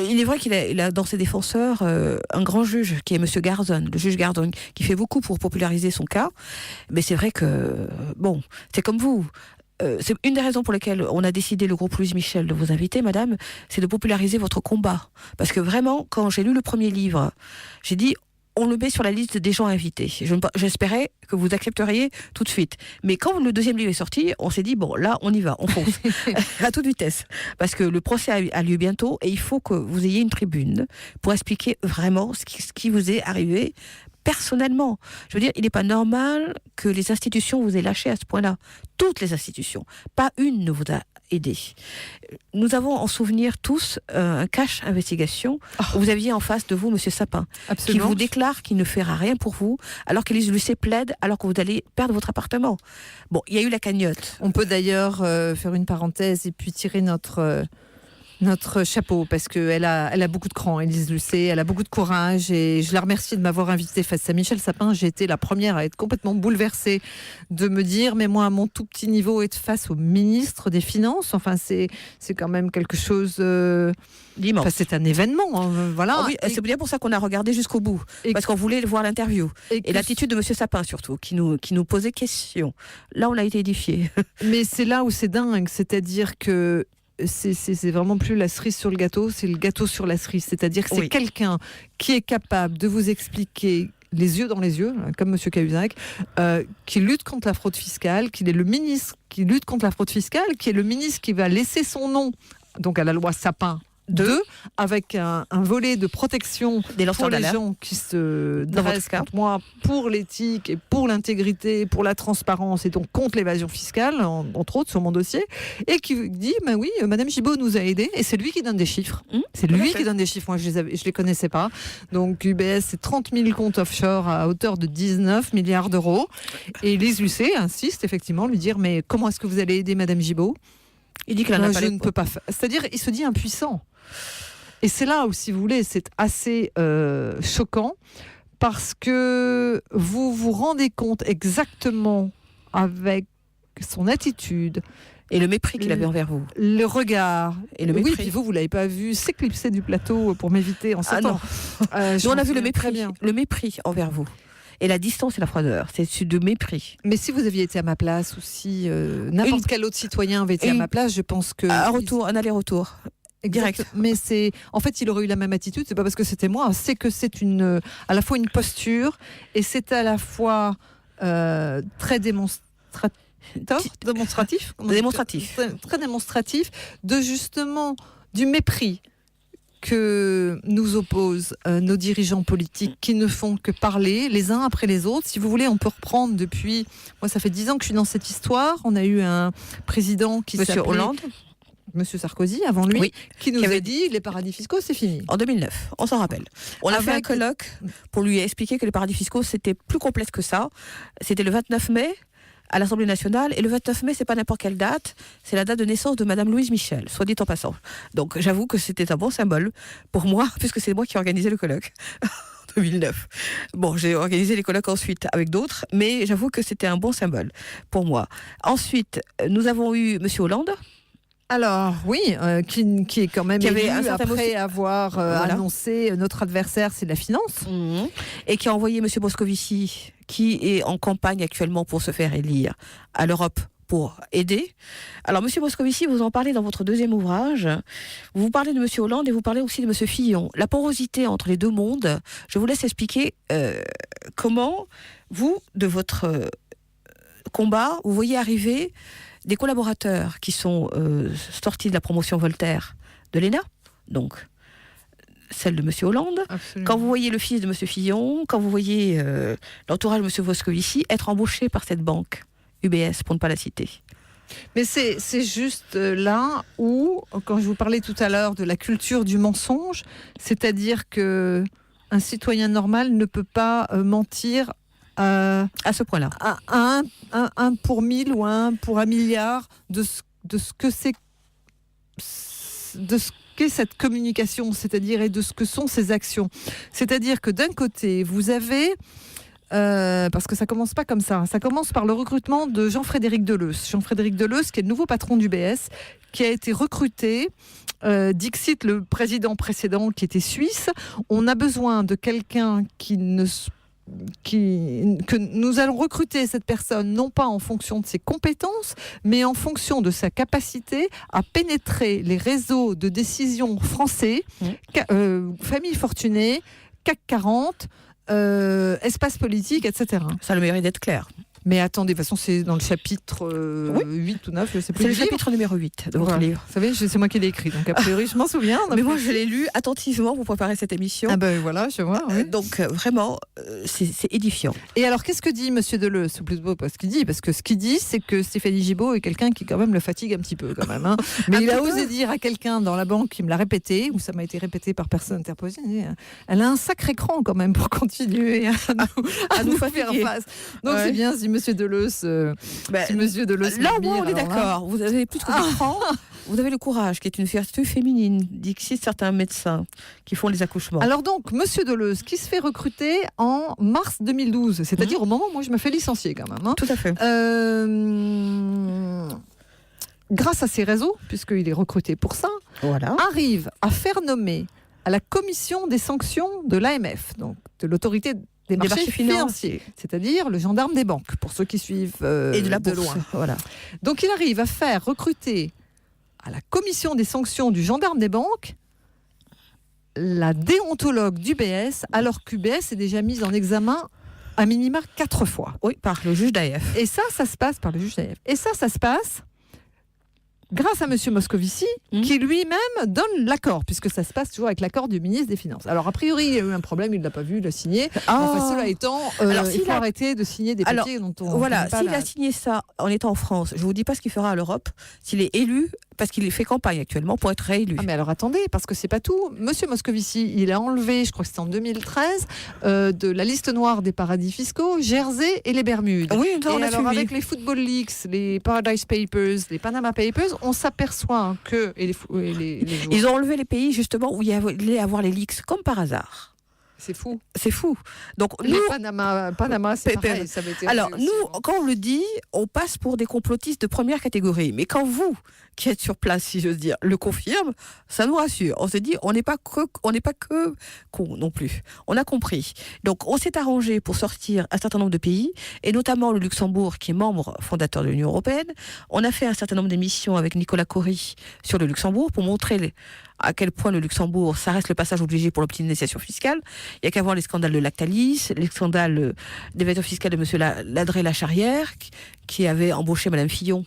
Il est vrai qu'il a dans ses défenseurs un grand juge, qui est M. Gardon, le juge Gardon, qui fait beaucoup pour populariser son cas. Mais c'est vrai que, bon, c'est comme vous. C'est une des raisons pour lesquelles on a décidé, le groupe Louise Michel, de vous inviter, madame, c'est de populariser votre combat. Parce que vraiment, quand j'ai lu le premier livre, j'ai dit... on le met sur la liste des gens invités. J'espérais que vous accepteriez tout de suite. Mais quand le deuxième livre est sorti, on s'est dit, bon, là, on y va, on fonce, à toute vitesse. Parce que le procès a lieu bientôt et il faut que vous ayez une tribune pour expliquer vraiment ce qui vous est arrivé personnellement. Je veux dire, il n'est pas normal que les institutions vous aient lâché à ce point-là. Toutes les institutions. Pas une ne vous a aidé. Nous avons en souvenir tous un cache investigation où vous aviez en face de vous Monsieur Sapin, qui vous déclare qu'il ne fera rien pour vous, alors qu'Élise Lucet plaide, alors que vous allez perdre votre appartement. Bon, il y a eu la cagnotte. On peut d'ailleurs faire une parenthèse et puis tirer notre chapeau, parce qu'elle a beaucoup de cran, Élise Lucet, elle a beaucoup de courage, et je la remercie de m'avoir invitée face à Michel Sapin. J'ai été la première à être complètement bouleversée de me dire, mais moi à mon tout petit niveau, être face au ministre des Finances, enfin c'est quand même quelque chose d'immense. Enfin, c'est un événement, voilà. Oh oui, c'est bien pour ça qu'on a regardé jusqu'au bout, parce qu'on voulait voir l'interview et l'attitude de Monsieur Sapin surtout, qui nous posait question. Là, on a été édifiés. Mais c'est là où c'est dingue, c'est-à-dire que c'est vraiment plus la cerise sur le gâteau, c'est le gâteau sur la cerise. C'est-à-dire que c'est quelqu'un qui est capable de vous expliquer les yeux dans les yeux, comme M. Cahuzac, qui lutte contre la fraude fiscale, qu'il est le ministre qui lutte contre la fraude fiscale, qui est le ministre qui va laisser son nom donc à la loi Sapin 2, avec un volet de protection pour les gens qui se dressent contre moi, pour l'éthique et pour l'intégrité, pour la transparence et donc contre l'évasion fiscale, entre autres sur mon dossier, et qui dit, ben oui, Madame Gibault nous a aidés, et c'est lui qui donne des chiffres. C'est lui qui donne des chiffres, moi je les connaissais pas. Donc UBS, c'est 30 000 comptes offshore à hauteur de 19 milliards d'euros. Et Lise Lucet insiste effectivement, lui dire, mais comment est-ce que vous allez aider Madame Gibault ? Il dit qu'il en a pas je ne peux pas faire. C'est-à-dire, il se dit impuissant. Et c'est là où, si vous voulez, c'est assez choquant, parce que vous vous rendez compte exactement avec son attitude et le mépris qu'il avait envers vous, le regard et le mépris. Oui, puis vous l'avez pas vu s'éclipser du plateau pour m'éviter en 7 ans. Nous, on a vu le mépris envers vous. Et la distance et la froideur, c'est de mépris. Mais si vous aviez été à ma place, ou si n'importe quel autre citoyen avait été à ma place, je pense que... Un aller-retour. Direct. Mais en fait, il aurait eu la même attitude. C'est pas parce que c'était moi. C'est que c'est à la fois une posture, et c'est à la fois très démonstratif, très démonstratif de justement du mépris que nous opposent nos dirigeants politiques qui ne font que parler les uns après les autres. Si vous voulez, on peut reprendre depuis... Moi, ça fait 10 ans que je suis dans cette histoire. On a eu un président qui s'appelait... Monsieur Hollande. Monsieur Sarkozy, avant lui, Oui. qui nous a dit les paradis fiscaux, c'est fini. En 2009, on s'en rappelle. On a fait un colloque pour lui expliquer que les paradis fiscaux, c'était plus complexe que ça. C'était le 29 mai à l'Assemblée nationale. Et le 29 mai, c'est pas n'importe quelle date. C'est la date de naissance de Madame Louise Michel, soit dit en passant. Donc j'avoue que c'était un bon symbole pour moi, puisque c'est moi qui ai organisé le colloque. 2009. Bon, j'ai organisé les colloques ensuite avec d'autres, mais j'avoue que c'était un bon symbole pour moi. Ensuite, nous avons eu Monsieur Hollande. Alors oui, qui est quand même qui avait élu un certain après avoir Voilà. annoncé notre adversaire, c'est la finance. Et qui a envoyé Monsieur Moscovici, qui est en campagne actuellement pour se faire élire à l'Europe pour aider. Alors, Monsieur Moscovici, vous en parlez dans votre deuxième ouvrage. Vous parlez de Monsieur Hollande et vous parlez aussi de Monsieur Fillon. La porosité entre les deux mondes, je vous laisse expliquer comment vous, de votre combat, vous voyez arriver des collaborateurs qui sont sortis de la promotion Voltaire de l'ENA, donc celle de Monsieur Hollande. Absolument. Quand vous voyez le fils de Monsieur Fillon, quand vous voyez l'entourage de Monsieur Moscovici être embauché par cette banque, UBS, pour ne pas la citer. Mais c'est juste là où, quand je vous parlais tout à l'heure de la culture du mensonge, c'est-à-dire que un citoyen normal ne peut pas mentir À ce point-là. à un pour 1000 ou un pour 1 milliard de ce que c'est, de ce qu'est cette communication, c'est-à-dire et de ce que sont ces actions. C'est-à-dire que d'un côté, vous avez parce que ça commence pas comme ça. Ça commence par le recrutement de Jean-Frédéric Deleuze. Jean-Frédéric Deleuze, qui est le nouveau patron d'UBS, qui a été recruté. Dixit, le président précédent, qui était suisse. On a besoin de quelqu'un que nous allons recruter cette personne, non pas en fonction de ses compétences, mais en fonction de sa capacité à pénétrer les réseaux de décision français, familles fortunées, CAC 40, espace politique, etc. Ça a le mérite d'être clair. Mais attendez, de toute façon, c'est dans le chapitre 8 ou 9, je sais plus. C'est le chapitre numéro 8 de votre Voilà. livre. Vous savez, c'est moi qui l'ai écrit, donc a priori, je m'en souviens. Mais moi, je l'ai lu attentivement pour préparer cette émission. Ah ben voilà, je vois. Oui. Donc, vraiment, c'est édifiant. Et alors, qu'est-ce que dit Monsieur Deleuze? C'est plus beau pas ce qu'il dit, parce que ce qu'il dit, c'est que Stéphanie Gibault est quelqu'un qui, quand même, le fatigue un petit peu, quand même. Hein. Mais il a osé dire à quelqu'un dans la banque qui me l'a répété, ou ça m'a été répété par personne interposée, elle a un sacré cran, quand même, pour continuer à nous faire face. Donc, c'est bien si Monsieur Deleuze... si Monsieur Deleuze là, m'admire, on est alors là- d'accord. Vous avez plus que d'écran. Vous avez le courage, qui est une vertu féminine, dixit certains médecins qui font les accouchements. Alors donc, Monsieur Deleuze, qui se fait recruter en mars 2012, c'est-à-dire au moment où moi je me fais licencier quand même. Hein. Tout à fait. Grâce à ses réseaux, puisqu'il est recruté pour ça, Voilà. arrive à faire nommer à la commission des sanctions de l'AMF, donc de l'autorité des marchés financiers, c'est-à-dire le gendarme des banques, pour ceux qui suivent Et de la bourse. loin. Voilà. Donc il arrive à faire recruter à la commission des sanctions du gendarme des banques la déontologue d'UBS, alors qu'UBS est déjà mise en examen à minima 4 fois. Oui, par le juge d'AF. Et ça se passe par le juge d'AF. Et ça se passe grâce à Monsieur Moscovici, qui lui-même donne l'accord, puisque ça se passe toujours avec l'accord du ministre des Finances. Alors, a priori, il y a eu un problème, il ne l'a pas vu, il l'a signé. Enfin, cela étant, Alors, il faut arrêter de signer des papiers dont on... Voilà, pas s'il a signé ça en étant en France, je ne vous dis pas ce qu'il fera à l'Europe, s'il est élu, parce qu'il fait campagne actuellement pour être réélu. Ah mais alors attendez, parce que c'est pas tout. Monsieur Moscovici, il a enlevé, je crois que c'était en 2013, de la liste noire des paradis fiscaux, Jersey et les Bermudes. Oui, et alors avec les Football Leaks, les Paradise Papers, les Panama Papers, on s'aperçoit que... les Ils ont enlevé les pays justement où il y allait avoir les leaks, comme par hasard. C'est fou. C'est fou. Donc, Les nous, Panama, c'est pareil. Ça avait été alors, aussi, nous, quand on le dit, on passe pour des complotistes de première catégorie. Mais quand vous, qui êtes sur place, si j'ose dire, le confirme, ça nous rassure. On se dit, on n'est pas que cons non plus. On a compris. Donc, on s'est arrangé pour sortir un certain nombre de pays, et notamment le Luxembourg, qui est membre fondateur de l'Union européenne. On a fait un certain nombre d'émissions avec Nicolas Cory sur le Luxembourg pour montrer à quel point le Luxembourg, ça reste le passage obligé pour l'optimisation fiscale. Il n'y a qu'à voir les scandales de Lactalis, les scandales d'évasion fiscale de M. Ladré-Lacharrière, qui avait embauché Mme Fillon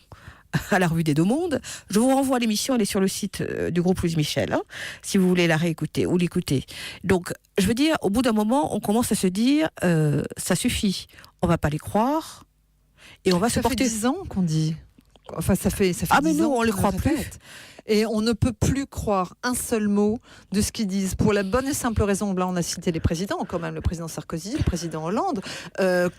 à la revue des Deux Mondes. Je vous renvoie à l'émission, elle est sur le site du groupe Louise Michel, hein, si vous voulez la réécouter ou l'écouter. Donc, je veux dire, au bout d'un moment, on commence à se dire, ça suffit, on va pas les croire, et on va se porter... Ça fait 10 ans qu'on dit. Enfin, ça fait 10 ans. Ah mais nous, on les croit plus. Et on ne peut plus croire un seul mot de ce qu'ils disent. Pour la bonne et simple raison, là on a cité les présidents, quand même le président Sarkozy, le président Hollande.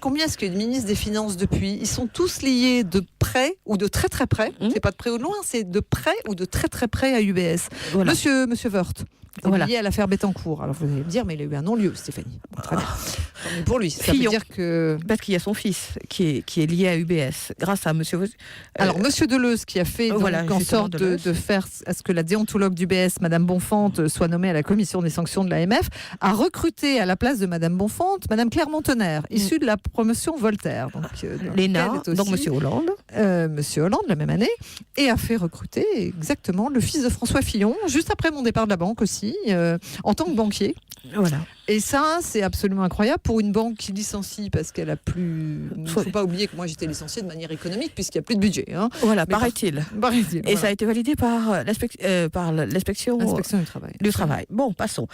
Combien est-ce qu'il y a de ministres des Finances depuis ? Ils sont tous liés de près ou de très très près. C'est pas de près ou de loin, c'est de près ou de très très près à UBS. Voilà. Monsieur Woerth. Voilà. Lié à l'affaire Bettencourt. Alors vous allez me dire, mais il a eu un non-lieu, Stéphanie. Bon, très bien. Mais pour lui, ça veut dire que... Parce qu'il y a son fils qui est lié à UBS, grâce à monsieur... Alors, monsieur Deleuze, qui a fait en sorte de faire à ce que la déontologue d'UBS, Madame Bonfante, soit nommée à la commission des sanctions de l'AMF, a recruté à la place de Madame Bonfante, Madame Claire Montener, issue de la promotion Voltaire. Donc, l'ENA, donc monsieur Hollande. Monsieur Hollande, la même année, et a fait recruter exactement le fils de François Fillon, juste après mon départ de la banque aussi, en tant que banquier. Voilà. Et ça, c'est absolument incroyable pour une banque qui licencie parce qu'elle a plus. Il ne faut pas oublier que moi j'étais licenciée de manière économique puisqu'il n'y a plus de budget. Hein. Voilà, paraît-il. Et voilà. Ça a été validé par l'inspection du travail. Bon, passons.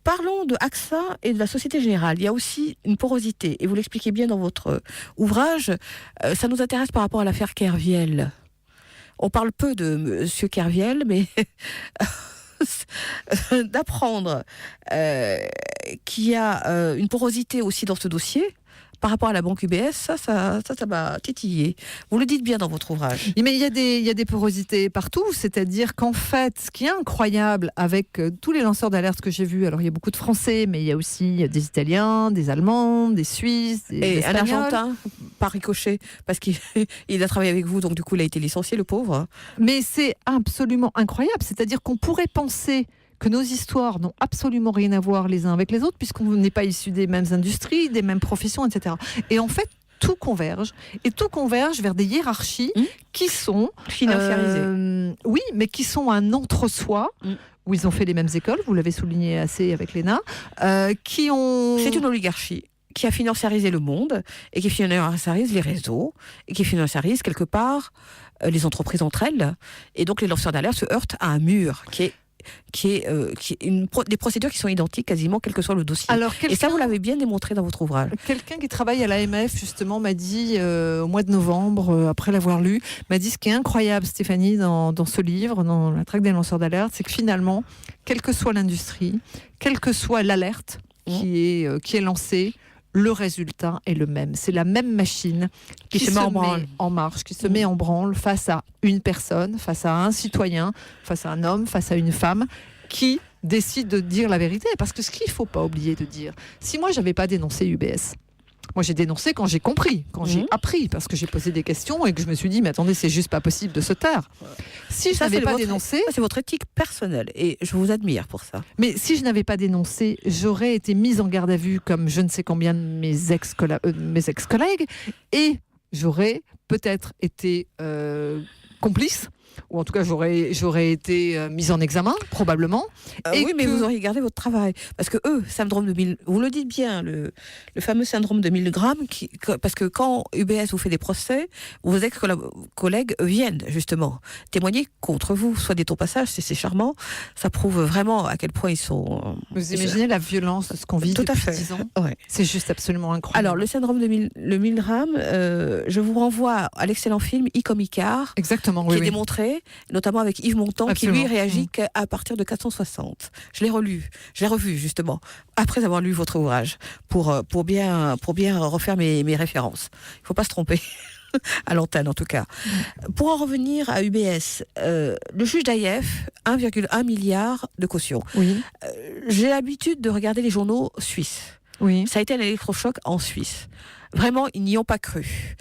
Parlons de AXA et de la Société Générale. Il y a aussi une porosité, et vous l'expliquez bien dans votre ouvrage. Ça nous intéresse par rapport à l'affaire Kerviel. On parle peu de M. Kerviel, mais... d'apprendre qu'il y a une porosité aussi dans ce dossier par rapport à la banque UBS, ça m'a titillé. Vous le dites bien dans votre ouvrage. Mais il y a des porosités partout, c'est-à-dire qu'en fait, ce qui est incroyable avec tous les lanceurs d'alerte que j'ai vus, alors il y a beaucoup de Français, mais il y a aussi des Italiens, des Allemands, des Suisses, des Espagnols. Un Argentin, par ricochet, parce qu'il a travaillé avec vous, donc du coup il a été licencié, le pauvre. Mais c'est absolument incroyable, c'est-à-dire qu'on pourrait penser que nos histoires n'ont absolument rien à voir les uns avec les autres, puisqu'on n'est pas issus des mêmes industries, des mêmes professions, etc. Et en fait, tout converge vers des hiérarchies qui sont financiarisées. Oui, mais qui sont un entre-soi. Où ils ont fait les mêmes écoles, vous l'avez souligné assez avec l'ENA, qui ont... C'est une oligarchie qui a financiarisé le monde et qui financiarise les réseaux et qui financiarise quelque part les entreprises entre elles. Et donc les lanceurs d'alerte se heurtent à un mur qui est des procédures qui sont identiques quasiment quel que soit le dossier. Alors, et ça, vous l'avez bien démontré dans votre ouvrage. Quelqu'un qui travaille à l'AMF, justement, m'a dit, au mois de novembre, après l'avoir lu, m'a dit ce qui est incroyable, Stéphanie, dans ce livre, dans la traque des lanceurs d'alerte, c'est que finalement, quelle que soit l'industrie, quelle que soit l'alerte qui est lancée, le résultat est le même. C'est la même machine qui se met en marche, qui se met en branle face à une personne, face à un citoyen, face à un homme, face à une femme, qui décide de dire la vérité. Parce que ce qu'il ne faut pas oublier de dire, si moi, je n'avais pas dénoncé UBS, moi, j'ai dénoncé quand j'ai compris, quand j'ai appris, parce que j'ai posé des questions et que je me suis dit, mais attendez, c'est juste pas possible de se taire. Si je n'avais pas dénoncé... C'est votre éthique personnelle et je vous admire pour ça. Mais si je n'avais pas dénoncé, j'aurais été mise en garde à vue comme je ne sais combien de mes ex-collègues et j'aurais peut-être été complice. Ou en tout cas, j'aurais été mise en examen, probablement. Oui, mais vous auriez gardé votre travail. Parce que syndrome de 1000... Vous le dites bien, le fameux syndrome de 1000 grammes, parce que quand UBS vous fait des procès, vos ex-collègues viennent, justement, témoigner contre vous. Soit dit au passage, c'est charmant. Ça prouve vraiment à quel point ils sont... Vous imaginez la violence de ce qu'on vit depuis 10 ans ? Ouais. C'est juste absolument incroyable. Alors, le syndrome de 1000 grammes, je vous renvoie à l'excellent film I comme Icare. Exactement, qui est démontré, notamment avec Yves Montand, absolument. Qui lui réagit qu'à partir de 460. Je l'ai revu justement, après avoir lu votre ouvrage, pour bien refaire mes références. Il ne faut pas se tromper. À l'antenne en tout cas. Pour en revenir à UBS, le juge d'AIF, 1,1 milliard de caution. Oui. J'ai l'habitude de regarder les journaux suisses. Oui. Ça a été un électrochoc en Suisse. Vraiment, ils n'y ont pas cru.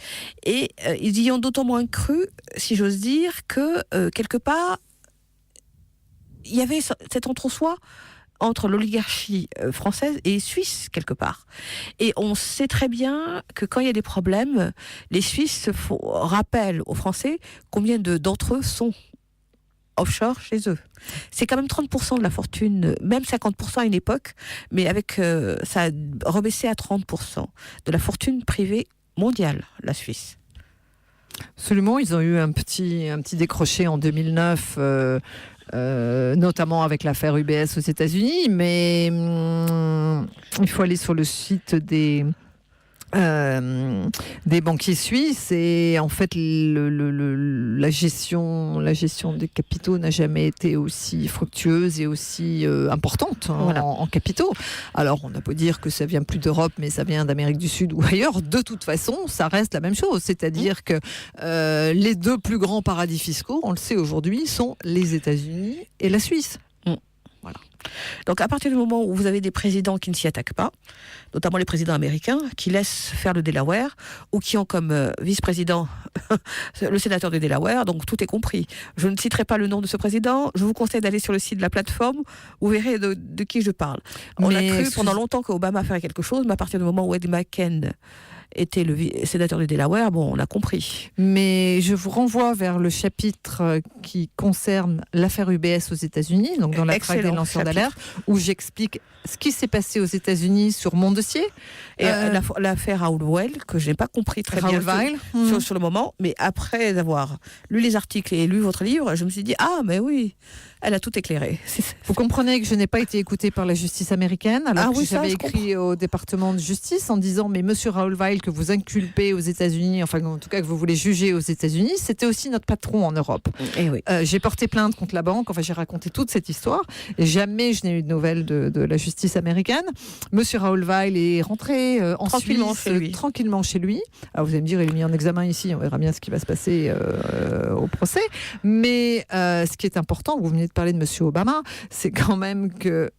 Et ils y ont d'autant moins cru, si j'ose dire, que quelque part, il y avait cet entre-soi entre l'oligarchie française et suisse, quelque part. Et on sait très bien que quand il y a des problèmes, les Suisses rappellent aux Français combien d'entre eux sont offshore chez eux. C'est quand même 30% de la fortune, même 50% à une époque, mais ça a rebaissé à 30% de la fortune privée mondiale, la Suisse. Absolument, ils ont eu un petit décroché en 2009, notamment avec l'affaire UBS aux États-Unis, mais il faut aller sur le site des banquiers suisses et en fait la gestion des capitaux n'a jamais été aussi fructueuse et aussi importante en capitaux. Alors on a beau dire que ça vient plus d'Europe mais ça vient d'Amérique du Sud ou ailleurs, de toute façon ça reste la même chose, c'est-à-dire que les deux plus grands paradis fiscaux, on le sait aujourd'hui, sont les États-Unis et la Suisse. Voilà. Donc à partir du moment où vous avez des présidents qui ne s'y attaquent pas, notamment les présidents américains, qui laissent faire le Delaware, ou qui ont comme vice-président le sénateur de Delaware, donc tout est compris. Je ne citerai pas le nom de ce président, je vous conseille d'aller sur le site de la plateforme, vous verrez de qui je parle. On a cru pendant longtemps qu'Obama ferait quelque chose, mais à partir du moment où Ed McCain était le sénateur du Delaware, bon, on a compris. Mais je vous renvoie vers le chapitre qui concerne l'affaire UBS aux États-Unis, donc dans la traque des lanceurs d'alerte, où j'explique ce qui s'est passé aux États-Unis sur mon dossier. Et l'affaire Raoul Weil, que je n'ai pas compris très bien sur le moment, mais après avoir lu les articles et lu votre livre, je me suis dit, ah, mais oui, elle a tout éclairé. Vous comprenez que je n'ai pas été écoutée par la justice américaine, alors que j'avais écrit au département de justice en disant, mais monsieur Raoul Weil, que vous inculpez aux États-Unis, enfin en tout cas que vous voulez juger aux États-Unis, c'était aussi notre patron en Europe. Et oui. J'ai porté plainte contre la banque, enfin j'ai raconté toute cette histoire, et jamais je n'ai eu de nouvelles de la justice américaine. Monsieur Raoul Weil est rentré tranquillement chez lui. Alors vous allez me dire, il est mis en examen ici, on verra bien ce qui va se passer au procès. Mais ce qui est important, vous venez de parler de monsieur Obama, c'est quand même que,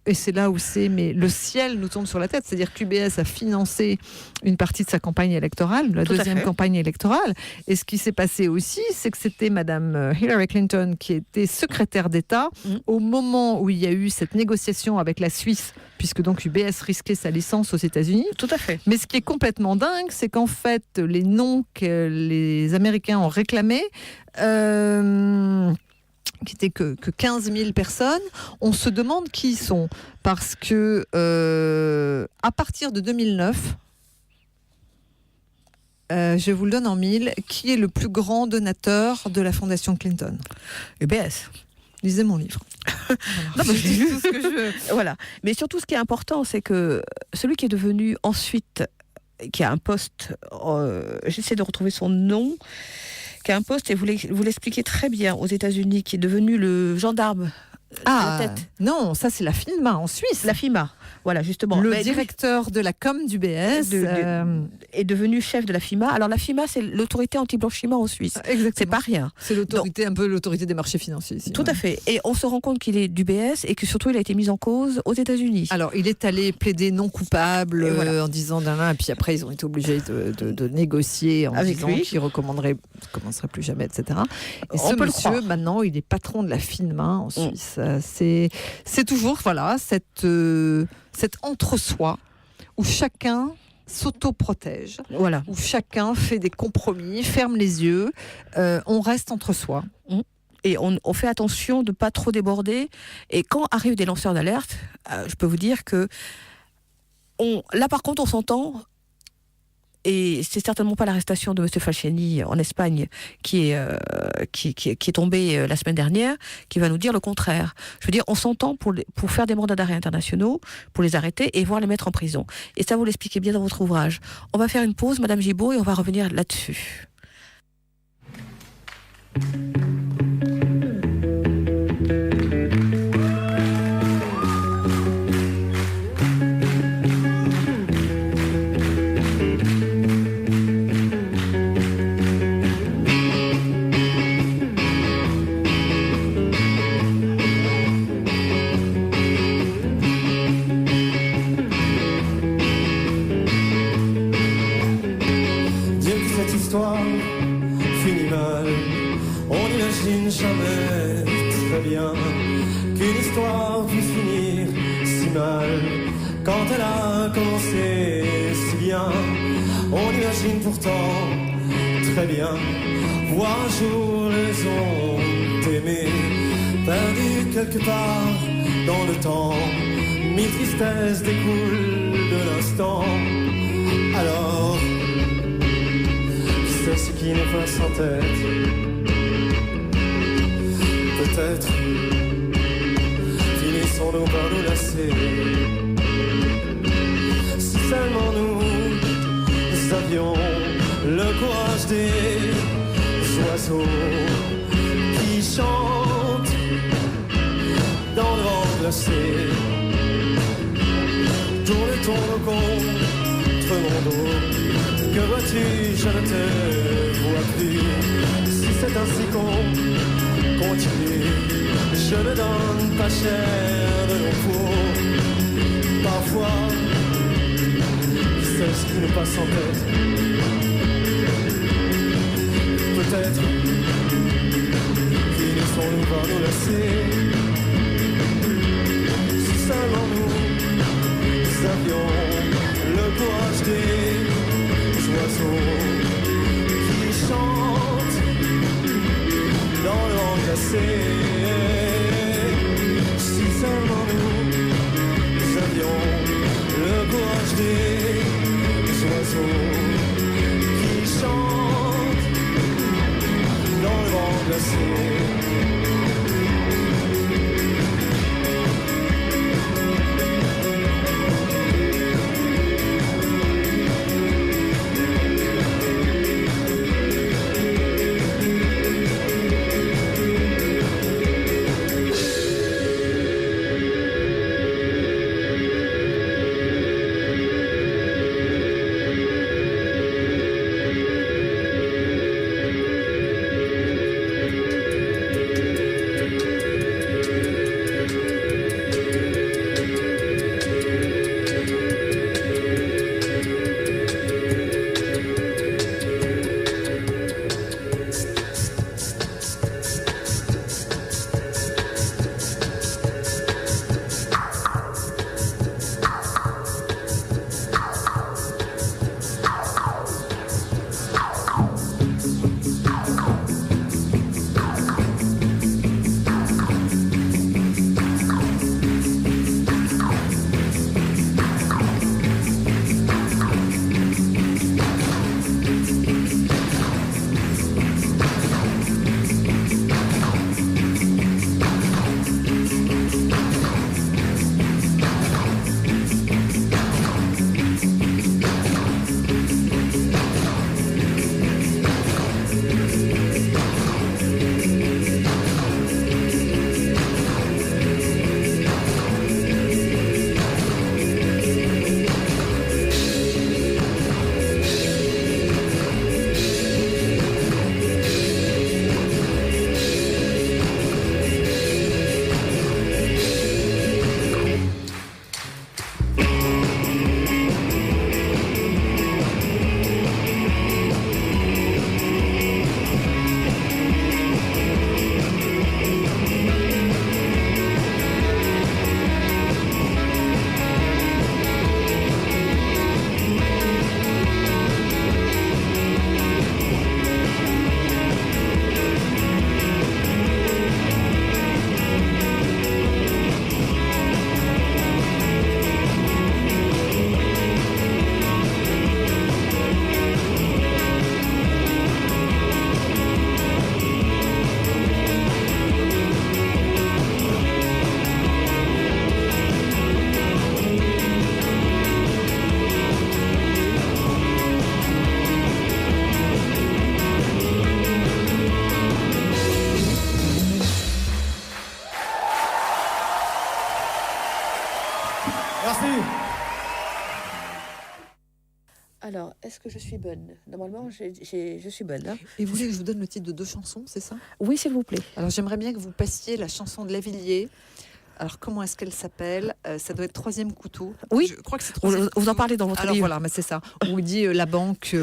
et c'est là où mais le ciel nous tombe sur la tête, c'est-à-dire qu'UBS a financé une partie de sa campagne électorale, la deuxième campagne électorale, et ce qui s'est passé aussi, c'est que c'était madame Hillary Clinton qui était secrétaire d'État au moment où il y a eu cette négociation avec la Suisse, puisque donc UBS risquait sa licence aux États-Unis. Tout à fait. Mais ce qui est complètement dingue, c'est qu'en fait, les noms que les Américains ont réclamés, qui n'étaient que 15 000 personnes, on se demande qui ils sont. Parce que à partir de 2009, je vous le donne en mille, qui est le plus grand donateur de la Fondation Clinton ? UBS. Lisez mon livre. Non, mais je dis tout ce que je veux. Voilà. Mais surtout, ce qui est important, c'est que celui qui est devenu ensuite, qui a un poste, j'essaie de retrouver son nom, qui a un poste, et vous l'expliquez très bien, aux États-Unis, qui est devenu le gendarme à la tête. Non, ça c'est la FINMA en Suisse. La FIMA, voilà, justement. Le directeur de la com d'UBS est devenu chef de la FIMA. Alors la FIMA, c'est l'autorité anti-blanchiment en Suisse. Exactement. C'est pas rien. C'est l'autorité, un peu l'autorité des marchés financiers ici. Tout à fait. Et on se rend compte qu'il est d'UBS et que surtout il a été mis en cause aux États-Unis. Alors il est allé plaider non coupable en disant et puis après ils ont été obligés de négocier en avec disant lui qu'il recommencerait plus jamais, etc. Et on peut monsieur, le croire. maintenant, il est patron de la FINMA en Suisse. C'est toujours cet entre-soi où chacun s'auto-protège, où chacun fait des compromis, ferme les yeux, on reste entre soi. Et on fait attention de ne pas trop déborder. Et quand arrivent des lanceurs d'alerte, je peux vous dire que là par contre on s'entend. Et c'est certainement pas l'arrestation de M. Falciani en Espagne qui est tombée la semaine dernière qui va nous dire le contraire. Je veux dire, on s'entend pour faire des mandats d'arrêt internationaux, pour les arrêter et voir les mettre en prison. Et ça, vous l'expliquez bien dans votre ouvrage. On va faire une pause, Madame Gibault, et on va revenir là-dessus. Jamais très bien qu'une histoire puisse finir si mal quand elle a commencé si bien. On imagine pourtant très bien voir un jour les ondes aimées perdues quelque part dans le temps. Mille tristesses découlent de l'instant. Alors celle-ci qui nous passe en tête. Peut-être finissons-nous par nous lasser. Si seulement nous avions le courage des oiseaux qui chantent dans le vent glacé. Tourne contre mon dos. Que vois-tu, je ne te vois plus. Si c'est ainsi qu'on continue, je ne donne pas cher de nos peaux. Parfois, c'est ce qui nous passe en tête. Peut-être finissons-nous par nous lasser. Si seulement nous avions le courage des oiseaux qui chantent dans le vent glacé. Si seulement nous avions le courage des oiseaux qui chantent dans le vent glacé. Alors, est-ce que je suis bonne? Normalement, je suis bonne. Hein. Et vous voulez que je vous donne le titre de 2 chansons, c'est ça? Oui, s'il vous plaît. Alors, j'aimerais bien que vous passiez la chanson de Lavilliers. Alors, comment est-ce qu'elle s'appelle? Ça doit être Troisième couteau. Oui, je crois que c'est Troisième couteau. Vous en parlez dans votre Alors livre. voilà, mais c'est ça. Où il dit la banque.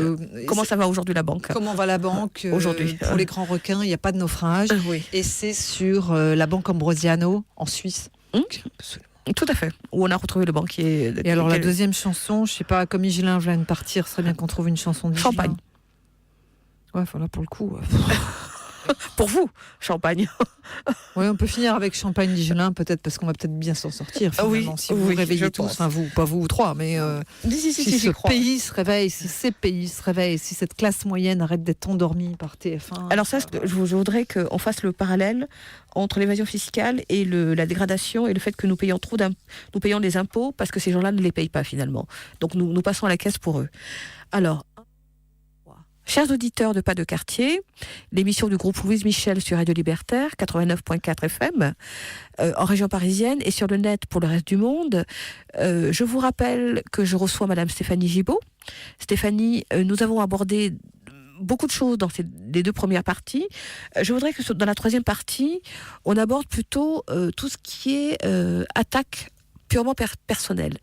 Comment ça va aujourd'hui la banque? Comment va la banque aujourd'hui? Pour les grands requins, il n'y a pas de naufrage. Oui. Et c'est sur la banque Ambrosiano en Suisse. Tout à fait. Où on a retrouvé le banquier. Et alors la deuxième chanson, je sais pas, comme Higelin vient de partir, ce serait bien qu'on trouve une chanson de Champagne. Ouais, voilà pour le coup. Pour vous, Champagne. Oui, on peut finir avec Champagne-Digelin, peut-être, parce qu'on va peut-être bien s'en sortir, finalement, si vous vous réveillez tous, enfin vous, pas vous ou trois, mais si ce pays se réveille, si ces pays se réveillent, si cette classe moyenne arrête d'être endormie par TF1. Alors ça, je voudrais qu'on fasse le parallèle entre l'évasion fiscale et la dégradation et le fait que nous payons des impôts parce que ces gens-là ne les payent pas finalement. Donc nous passons à la caisse pour eux. Alors, chers auditeurs de Pas de quartier, l'émission du groupe Louise Michel sur Radio Libertaire, 89.4 FM, en région parisienne et sur le net pour le reste du monde. Je vous rappelle que je reçois Madame Stéphanie Gibaud. Stéphanie, nous avons abordé beaucoup de choses dans les deux premières parties. Je voudrais que dans la troisième partie, on aborde plutôt tout ce qui est attaque purement personnelle.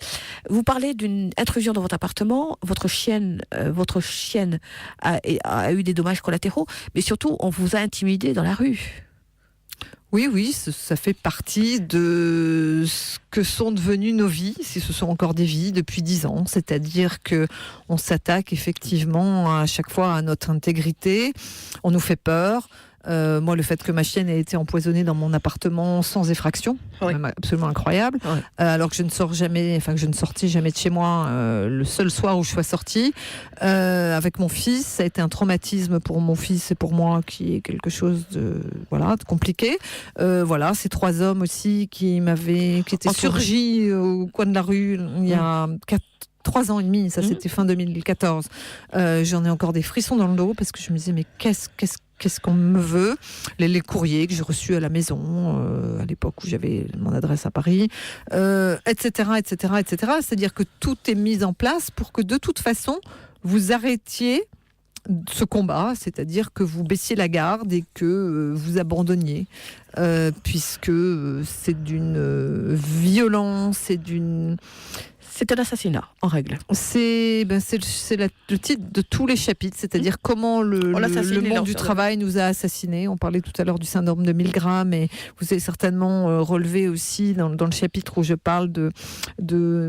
Vous parlez d'une intrusion dans votre appartement, votre chienne a eu des dommages collatéraux, mais surtout, on vous a intimidé dans la rue. Oui, ça fait partie de ce que sont devenues nos vies, si ce sont encore des vies, depuis 10 ans. C'est-à-dire qu'on s'attaque effectivement à chaque fois à notre intégrité, on nous fait peur. Moi, le fait que ma chienne ait été empoisonnée dans mon appartement sans effraction, c'est même absolument incroyable. Oui. Alors que je ne sortais jamais de chez moi. Le seul soir où je sois sortie avec mon fils, ça a été un traumatisme pour mon fils et pour moi, qui est quelque chose de compliqué. Ces 3 hommes aussi qui étaient surgis au coin de la rue il y a 3 ans et demi, ça c'était fin 2014. J'en ai encore des frissons dans le dos parce que je me disais mais qu'est-ce qu'on me veut, les courriers que j'ai reçus à la maison à l'époque où j'avais mon adresse à Paris, etc. C'est-à-dire que tout est mis en place pour que de toute façon vous arrêtiez ce combat, c'est-à-dire que vous baissiez la garde et que vous abandonniez, puisque c'est d'une violence et d'une... C'est un assassinat, en règle. C'est le titre de tous les chapitres, c'est-à-dire comment le monde du travail nous a assassinés. On parlait tout à l'heure du syndrome de Milgram, et vous avez certainement relevé aussi dans le chapitre où je parle de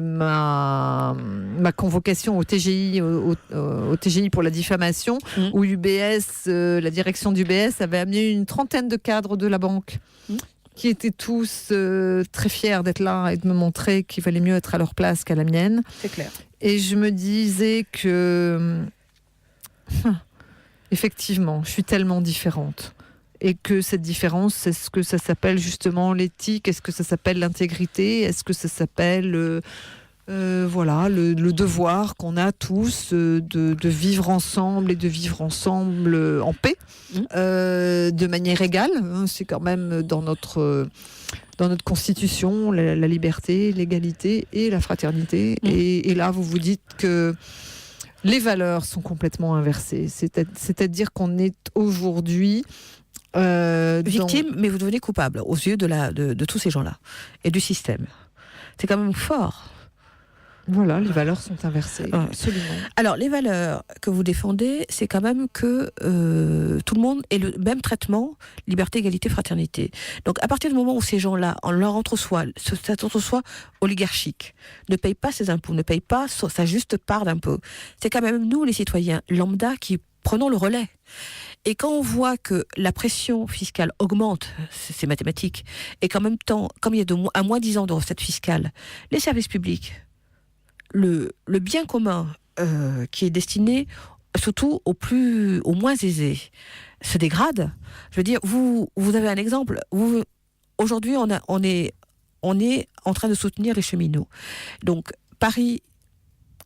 ma convocation au TGI, au TGI pour la diffamation, où UBS, la direction d'UBS avait amené une 30aine de cadres de la banque. Qui étaient tous très fiers d'être là et de me montrer qu'il valait mieux être à leur place qu'à la mienne. C'est clair. Et je me disais que, effectivement, je suis tellement différente. Et que cette différence, est-ce que ça s'appelle justement l'éthique ? Est-ce que ça s'appelle l'intégrité ? Est-ce que ça s'appelle... le devoir qu'on a tous de vivre ensemble et de vivre ensemble en paix, de manière égale. C'est quand même dans notre constitution la liberté, l'égalité et la fraternité. Et là, vous vous dites que les valeurs sont complètement inversées. C'est-à-dire qu'on est aujourd'hui... victime, mais vous devenez coupable aux yeux de tous ces gens-là et du système. C'est quand même fort. Voilà, les valeurs sont inversées, absolument. Alors, les valeurs que vous défendez, c'est quand même que tout le monde ait le même traitement, liberté, égalité, fraternité. Donc, à partir du moment où ces gens-là, en leur entre-soi, cet entre-soi oligarchique, ne payent pas ses impôts, ne payent pas sa juste part d'impôts, c'est quand même nous, les citoyens lambda, qui prenons le relais. Et quand on voit que la pression fiscale augmente, c'est mathématique, et qu'en même temps, comme il y a à moins 10 ans de recettes fiscales, les services publics, le bien commun qui est destiné surtout aux moins aisés se dégrade. Je veux dire, vous avez un exemple. Aujourd'hui, on est en train de soutenir les cheminots. Donc, Paris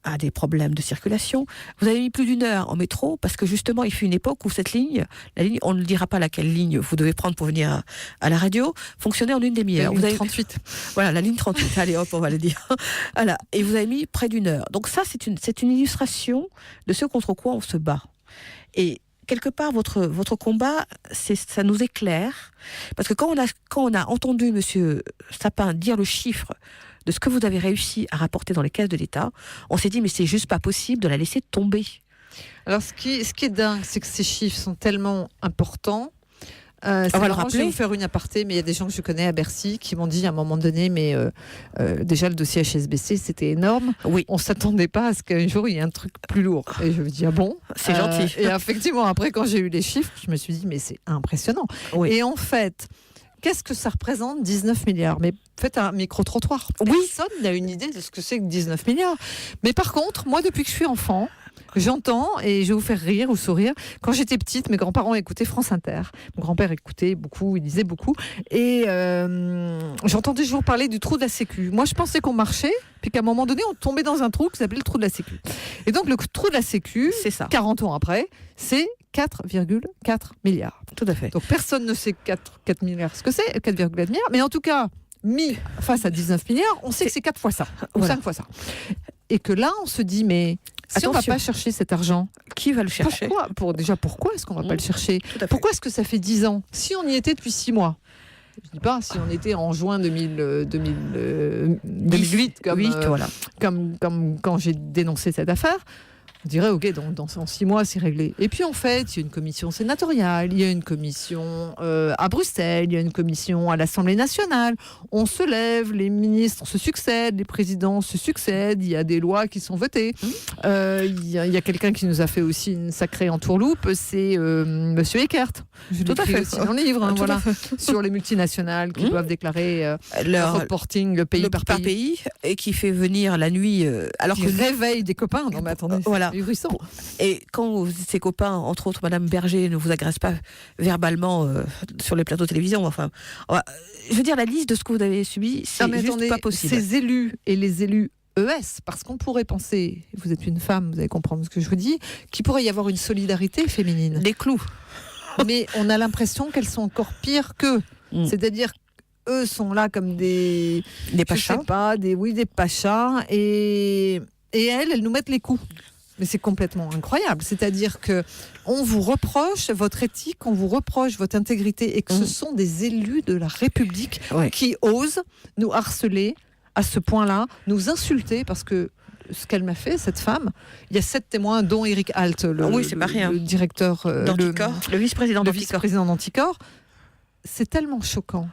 a des problèmes de circulation. Vous avez mis plus d'1 heure en métro parce que justement, il fut une époque où cette ligne, on ne dira pas laquelle ligne vous devez prendre pour venir à la radio, fonctionnait en une demi-heure. Vous avez 38. Voilà, la ligne 38. Allez, hop, on va le dire. Voilà. Et vous avez mis près d'1 heure. Donc ça, c'est une illustration de ce contre quoi on se bat. Et quelque part, votre combat, ça nous éclaire. Parce que quand on a entendu Monsieur Sapin dire le chiffre de ce que vous avez réussi à rapporter dans les caisses de l'État, on s'est dit mais c'est juste pas possible de la laisser tomber. Alors ce qui est dingue, c'est que ces chiffres sont tellement importants C'est On va le marrant, je vais rappeler. vous faire une aparté, mais il y a des gens que je connais à Bercy qui m'ont dit à un moment donné, mais déjà le dossier HSBC, c'était énorme. Oui. On ne s'attendait pas à ce qu'un jour il y ait un truc plus lourd. Et je me dis, ah bon? C'est gentil. Et effectivement, après, quand j'ai eu les chiffres, je me suis dit, mais c'est impressionnant. Oui. Et en fait, qu'est-ce que ça représente 19 milliards? Mais faites un micro-trottoir. Oui. Personne n'a une idée de ce que c'est que 19 milliards. Mais par contre, moi, depuis que je suis enfant, j'entends, et je vais vous faire rire ou sourire, quand j'étais petite, mes grands-parents écoutaient France Inter. Mon grand-père écoutait beaucoup, il lisait beaucoup. Et j'entendais toujours parler du trou de la Sécu. Moi, je pensais qu'on marchait, puis qu'à un moment donné, on tombait dans un trou qui s'appelait le trou de la Sécu. Et donc, le trou de la Sécu, C'est ça. 40 ans après, c'est 4,4 milliards. Tout à fait. Donc, personne ne sait 4 milliards ce que c'est, 4,4 milliards. Mais en tout cas, mis face à 19 milliards, on sait que c'est 4 fois ça, ou Voilà. 5 fois ça. Et que là, on se dit, mais si on ne va Attention. pas chercher cet argent, Qui va le chercher? pourquoi est-ce qu'on ne va pas le chercher? Tout à fait. Pourquoi est-ce que ça fait 10 ans? Si on y était depuis 6 mois, je ne dis pas si on était en juin 2008, voilà. comme quand j'ai dénoncé cette affaire, on dirait, ok, dans 6 mois, c'est réglé. Et puis en fait, il y a une commission sénatoriale, il y a une commission à Bruxelles, il y a une commission à l'Assemblée nationale. On se lève, les ministres se succèdent, les présidents se succèdent, il y a des lois qui sont votées. Il y a quelqu'un qui nous a fait aussi une sacrée entourloupe, c'est Monsieur Eckert. Je Tout à l'écris fait. aussi dans le livre, Tout à voilà, fait. sur les multinationales qui doivent déclarer Leur reporting pays par pays. et qui fait venir la nuit alors Qui que réveille des copains. Non mais attendez, Voilà. c'est ahurissant. et quand ses copains, entre autres Madame Berger, ne vous agressent pas verbalement sur les plateaux de télévision, enfin, je veux dire la liste de ce que vous avez subi, c'est Non, mais juste attendez, pas possible. Ces élus et les élus ES, parce qu'on pourrait penser, vous êtes une femme, vous allez comprendre ce que je vous dis, qu'il pourrait y avoir une solidarité féminine. Des clous. Mais on a l'impression qu'elles sont encore pires qu'eux. C'est-à-dire eux sont là comme des Pachas. je sais pas, des pachas, et elles nous mettent les coups. Mais c'est complètement incroyable. C'est-à-dire que on vous reproche votre éthique, on vous reproche votre intégrité, et que ce sont des élus de la République Ouais. qui osent nous harceler à ce point-là, nous insulter, parce que ce qu'elle m'a fait, cette femme, il y a 7 témoins, dont Eric Alt, Oui, c'est pas rien. le directeur, d'Anticor, le vice-président le d'Anticor. vice-président d'Anticor. C'est tellement choquant.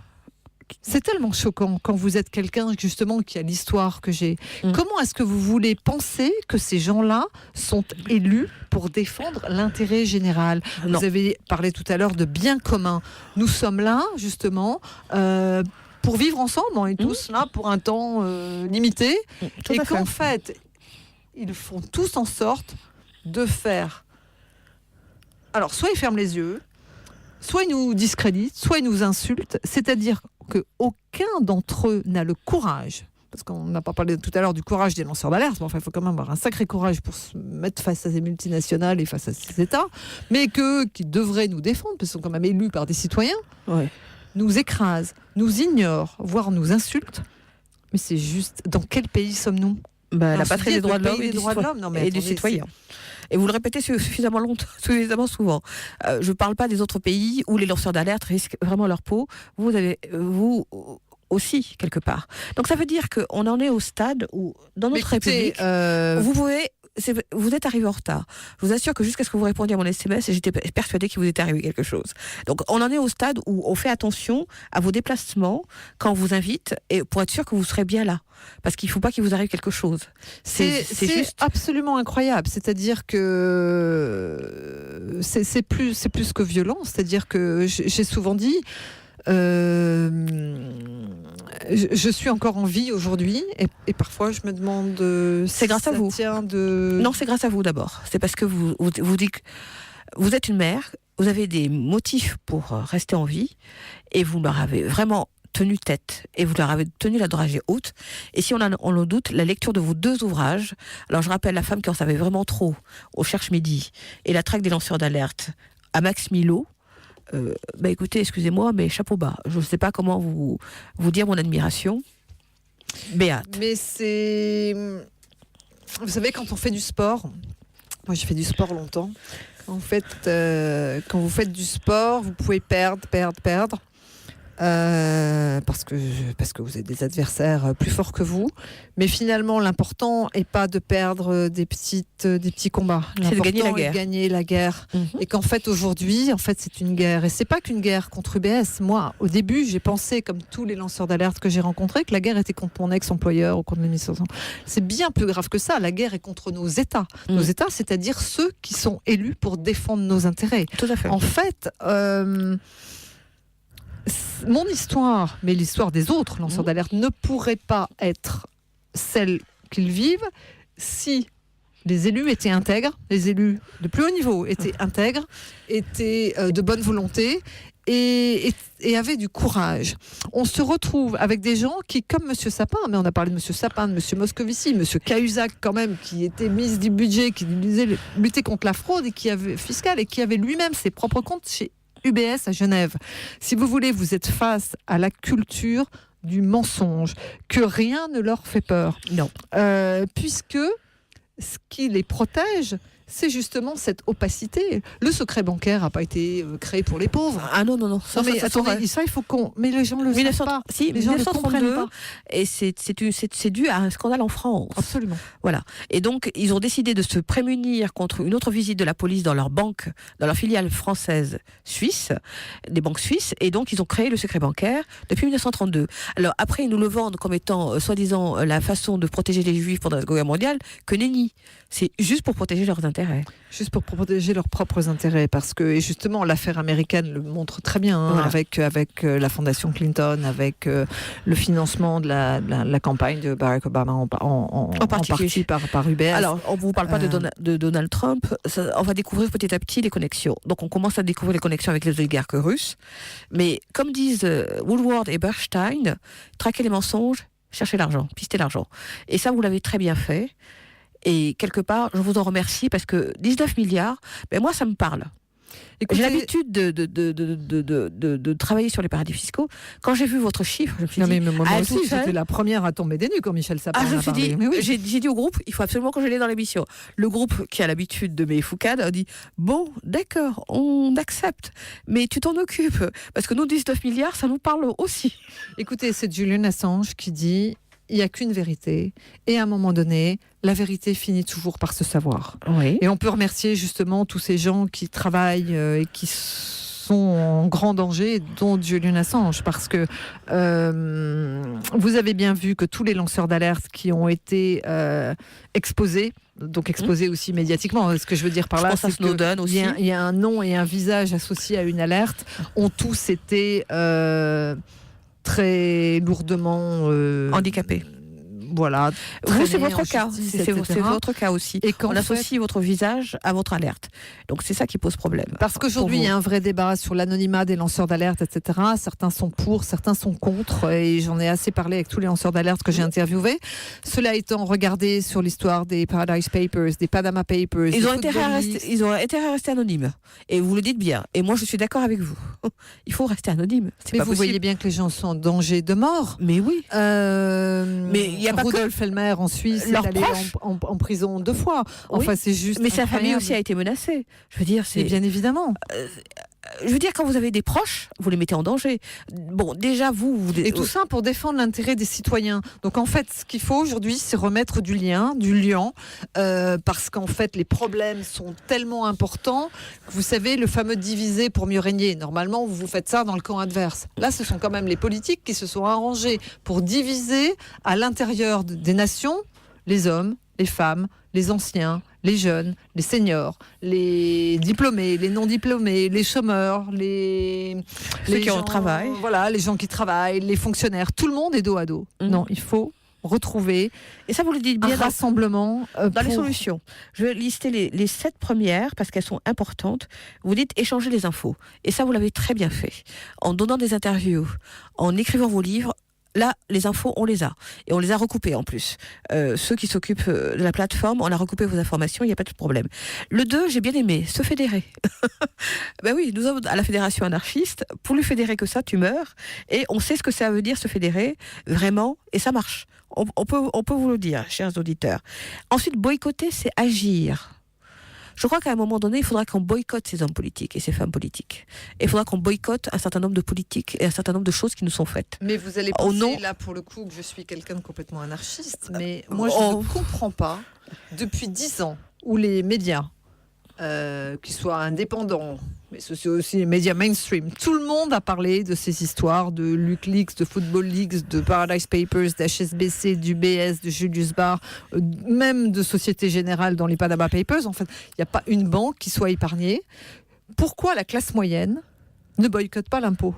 C'est tellement choquant quand vous êtes quelqu'un justement qui a l'histoire que j'ai. Comment est-ce que vous voulez penser que ces gens-là sont élus pour défendre l'intérêt général? Non. Vous avez parlé tout à l'heure de bien commun. Nous sommes là justement pour vivre ensemble. On est tous là pour un temps limité. Tout Et à fait. qu'en fait, ils font tous en sorte de faire... Alors, soit ils ferment les yeux, soit ils nous discréditent, soit ils nous insultent. C'est-à-dire qu'aucun d'entre eux n'a le courage, parce qu'on n'a pas parlé tout à l'heure du courage des lanceurs d'alerte, mais enfin, il faut quand même avoir un sacré courage pour se mettre face à ces multinationales et face à ces États, mais qui devraient nous défendre, parce qu'ils sont quand même élus par des citoyens, Ouais. nous écrasent, nous ignorent, voire nous insultent. Mais c'est juste, dans quel pays sommes-nous? La On se patrie dit des droits de le l'homme pays et des du droits de citoyen. l'homme. Non, mais Et du attendez, citoyen. Et vous le répétez suffisamment longtemps, suffisamment souvent. Je ne parle pas des autres pays où les lanceurs d'alerte risquent vraiment leur peau. Vous avez, vous aussi, quelque part. Donc ça veut dire qu'on en est au stade où, dans notre écoutez, République, vous êtes arrivé en retard. Je vous assure que jusqu'à ce que vous répondiez à mon SMS, j'étais persuadée qu'il vous était arrivé quelque chose. Donc on en est au stade où on fait attention à vos déplacements quand on vous invite, et pour être sûr que vous serez bien là. Parce qu'il ne faut pas qu'il vous arrive quelque chose. C'est juste absolument incroyable. C'est-à-dire que c'est plus que violent. C'est-à-dire que j'ai souvent dit, je suis encore en vie aujourd'hui, et parfois je me demande C'est grâce à vous. Non, c'est grâce à vous d'abord. C'est parce que vous dites que vous êtes une mère, vous avez des motifs pour rester en vie, et vous leur avez vraiment tenu tête, et vous leur avez tenu la dragée haute. Et si on le doute, la lecture de vos 2 ouvrages, alors je rappelle La femme qui en savait vraiment trop, au Cherche Midi, et La traque des lanceurs d'alerte, à Max Milo, écoutez, excusez-moi, mais chapeau bas. Je ne sais pas comment vous dire mon admiration. Béate. Mais c'est... Vous savez, quand on fait du sport, moi j'ai fait du sport longtemps, quand vous faites du sport, vous pouvez perdre. parce que vous avez des adversaires plus forts que vous. Mais finalement, l'important n'est pas de perdre des petits combats. C'est de L'important gagner la guerre. est de gagner la guerre. Et qu'en fait, aujourd'hui, c'est une guerre. Et c'est pas qu'une guerre contre UBS. Moi, au début, j'ai pensé, comme tous les lanceurs d'alerte que j'ai rencontrés, que la guerre était contre mon ex-employeur ou contre l'administration. C'est bien plus grave que ça. La guerre est contre nos États. Nos États, c'est-à-dire ceux qui sont élus pour défendre nos intérêts. Tout à fait. En fait, mon histoire, mais l'histoire des autres lanceurs d'alerte ne pourrait pas être celle qu'ils vivent si les élus étaient intègres, les élus de plus haut niveau étaient intègres, étaient de bonne volonté et avaient du courage. On se retrouve avec des gens qui, comme M. Sapin, mais on a parlé de M. Sapin, de M. Moscovici, M. Cahuzac quand même, qui était ministre du budget, qui disait lutter contre la fraude et qui avait fiscale et qui avait lui-même ses propres comptes chez UBS à Genève. Si vous voulez, vous êtes face à la culture du mensonge, que rien ne leur fait peur. Non. Puisque ce qui les protège, c'est justement cette opacité. Le secret bancaire n'a pas été créé pour les pauvres. Ah non. Ça, mais ça, attendez, ça, il faut qu'on... Mais les gens ne le savent pas. Si, les gens ne comprennent 1932, pas. et c'est dû à un scandale en France. Absolument. Voilà. Et donc, ils ont décidé de se prémunir contre une autre visite de la police dans leur banque, dans leur filiale française suisse, des banques suisses, et donc ils ont créé le secret bancaire depuis 1932. Alors après, ils nous le vendent comme étant, soi-disant, la façon de protéger les Juifs pendant la Seconde Guerre mondiale, que nenni. C'est juste pour protéger leurs intérêts. Juste pour protéger leurs propres intérêts, parce que et justement l'affaire américaine le montre très bien, Voilà. avec la fondation Clinton, avec le financement de la campagne de Barack Obama en partie par UBS. Alors, on ne vous parle pas de Donald Trump, on va découvrir petit à petit les connexions. Donc on commence à découvrir les connexions avec les oligarques russes, mais comme disent Woodward et Bernstein, traquer les mensonges, chercher l'argent, pister l'argent. Et ça, vous l'avez très bien fait. Et quelque part, je vous en remercie parce que 19 milliards, ben moi, ça me parle. Écoutez, j'ai l'habitude de travailler sur les paradis fiscaux. Quand j'ai vu votre chiffre, je me suis dit... moi à aussi, tout seul, j'étais la première à tomber des nues quand Michel Sapin je en me a suis parlé. dit, Mais oui. j'ai dit au groupe, il faut absolument que je l'ai dans l'émission. Le groupe qui a l'habitude de mes foucades a dit, bon, d'accord, on accepte, mais tu t'en occupes. Parce que nous, 19 milliards, ça nous parle aussi. Écoutez, c'est Julian Assange qui dit... Il n'y a qu'une vérité. Et à un moment donné, la vérité finit toujours par se savoir. Oui. Et on peut remercier justement tous ces gens qui travaillent et qui sont en grand danger, dont Julian Assange. Parce que vous avez bien vu que tous les lanceurs d'alerte qui ont été exposés, donc exposés aussi médiatiquement, ce que je veux dire par là, c'est qu'il y a un nom et un visage associés à une alerte, ont tous été... très lourdement handicapé. Voilà. Vous, c'est votre cas. C'est votre cas aussi. Et on associe votre visage à votre alerte. Donc c'est ça qui pose problème. Parce qu'aujourd'hui, il y a un vrai débat sur l'anonymat des lanceurs d'alerte, etc. Certains sont pour, certains sont contre. Et j'en ai assez parlé avec tous les lanceurs d'alerte que j'ai interviewés. Cela étant, regardez sur l'histoire des Paradise Papers, des Panama Papers. Ils ont intérêt à rester anonymes. Et vous le dites bien. Et moi, je suis d'accord avec vous. Il faut rester anonyme. Mais vous voyez bien que les gens sont en danger de mort. Mais oui. Mais il y a pas Rudolf Elmer en Suisse est allé en prison 2 fois. Enfin, c'est juste. Mais sa famille aussi a été menacée. Je veux dire, c'est bien évidemment. Je veux dire, quand vous avez des proches, vous les mettez en danger. Bon, déjà, Et tout ça pour défendre l'intérêt des citoyens. Donc, en fait, ce qu'il faut aujourd'hui, c'est remettre du liant, parce qu'en fait, les problèmes sont tellement importants que, vous savez, le fameux diviser pour mieux régner. Normalement, vous faites ça dans le camp adverse. Là, ce sont quand même les politiques qui se sont arrangés pour diviser à l'intérieur des nations les hommes, les femmes, les anciens, les jeunes, les seniors, les diplômés, les non-diplômés, les chômeurs, ceux qui ont le travail. Voilà, les gens qui travaillent, les fonctionnaires. Tout le monde est dos à dos. Non, il faut retrouver, et ça vous le dites bien, un rassemblement dans les solutions. Je vais lister les 7 premières parce qu'elles sont importantes. Vous dites échanger les infos. Et ça, vous l'avez très bien fait. En donnant des interviews, en écrivant vos livres. Là, les infos, on les a. Et on les a recoupées en plus. Ceux qui s'occupent de la plateforme, on a recoupé vos informations, il n'y a pas de problème. Le 2, j'ai bien aimé, se fédérer. Ben oui, nous sommes à la fédération anarchiste. Pour lui fédérer que ça, tu meurs. Et on sait ce que ça veut dire, se fédérer, vraiment, et ça marche. On peut vous le dire, chers auditeurs. Ensuite, boycotter, c'est agir. Je crois qu'à un moment donné, il faudra qu'on boycotte ces hommes politiques et ces femmes politiques. Et il faudra qu'on boycotte un certain nombre de politiques et un certain nombre de choses qui nous sont faites. Mais vous allez penser, là, pour le coup, que je suis quelqu'un de complètement anarchiste. Mais moi, je ne comprends pas, depuis 10 ans, où les médias, qu'ils soient indépendants, mais c'est aussi les médias mainstream, tout le monde a parlé de ces histoires de LucLeaks, de Football Leaks, de Paradise Papers, d'HSBC, d'UBS, de Julius Baer, même de Société Générale dans les Panama Papers. En fait, il n'y a pas une banque qui soit épargnée. Pourquoi la classe moyenne ne boycotte pas l'impôt ?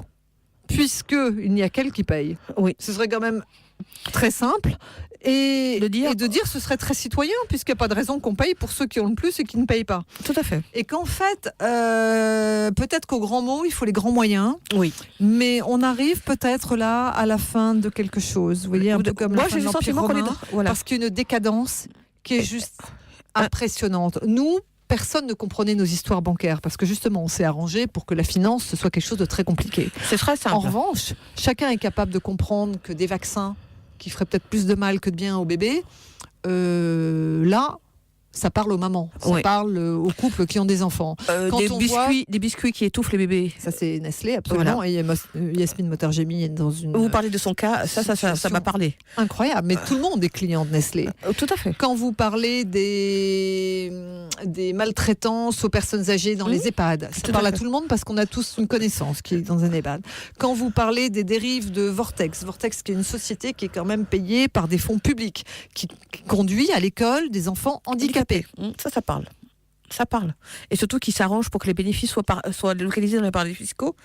Puisqu'il n'y a qu'elle qui paye. Oui. Ce serait quand même très simple. Et de dire ce serait très citoyen, puisqu'il n'y a pas de raison qu'on paye pour ceux qui ont le plus et qui ne payent pas. Tout à fait. Et qu'en fait, peut-être qu'au grand mot, il faut les grands moyens. Oui. Mais on arrive peut-être là à la fin de quelque chose. Vous voyez, un peu comme moi, la fin j'ai de le l'Empire sentiment qu'on est romain, voilà. parce qu'il y a une décadence qui est juste impressionnante. Nous, personne ne comprenait nos histoires bancaires, parce que justement, on s'est arrangé pour que la finance, ce soit quelque chose de très compliqué. C'est très simple. En revanche, chacun est capable de comprendre que des vaccins qui feraient peut-être plus de mal que de bien aux bébés, là, ça parle aux mamans, ça parle aux couples qui ont des enfants. Des biscuits qui étouffent les bébés. Ça, c'est Nestlé, absolument. Voilà. Et Yasmine Motarjemi est dans une... Vous parlez de son cas, ça m'a parlé. Incroyable, mais tout le monde est client de Nestlé. Tout à fait. Quand vous parlez des maltraitances aux personnes âgées dans les EHPAD, ça parle à tout le monde parce qu'on a tous une connaissance qui est dans un EHPAD. Quand vous parlez des dérives de Vortex qui est une société qui est quand même payée par des fonds publics, qui conduit à l'école des enfants handicapés. Ça parle. Ça parle. Et surtout qu'ils s'arrangent pour que les bénéfices soient localisés dans les paradis fiscaux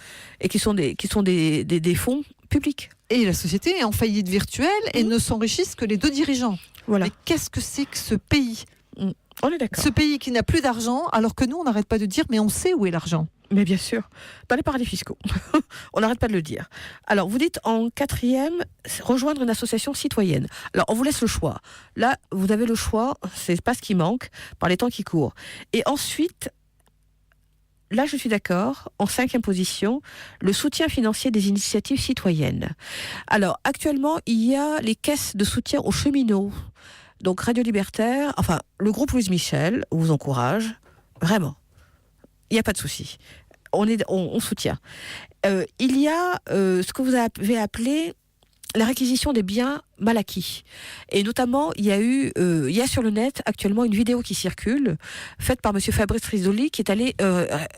et qui sont des fonds publics. Et la société est en faillite virtuelle et ne s'enrichissent que les deux dirigeants. Voilà. Mais qu'est-ce que c'est que ce pays ? On est d'accord. Ce pays qui n'a plus d'argent, alors que nous, on n'arrête pas de dire, mais on sait où est l'argent. Mais bien sûr, dans les paradis fiscaux. On n'arrête pas de le dire. Alors, vous dites en 4e, rejoindre une association citoyenne. Alors, on vous laisse le choix. Là, vous avez le choix, c'est pas ce qui manque, par les temps qui courent. Et ensuite, là, je suis d'accord, en 5e position, le soutien financier des initiatives citoyennes. Alors, actuellement, il y a les caisses de soutien aux cheminots. Donc, Radio Libertaire, enfin, le groupe Louise Michel vous encourage, vraiment. Il n'y a pas de souci. On soutient. Il y a ce que vous avez appelé la réquisition des biens mal acquis. Et notamment, il y a sur le net actuellement une vidéo qui circule, faite par M. Fabrice Risoli, qui est allé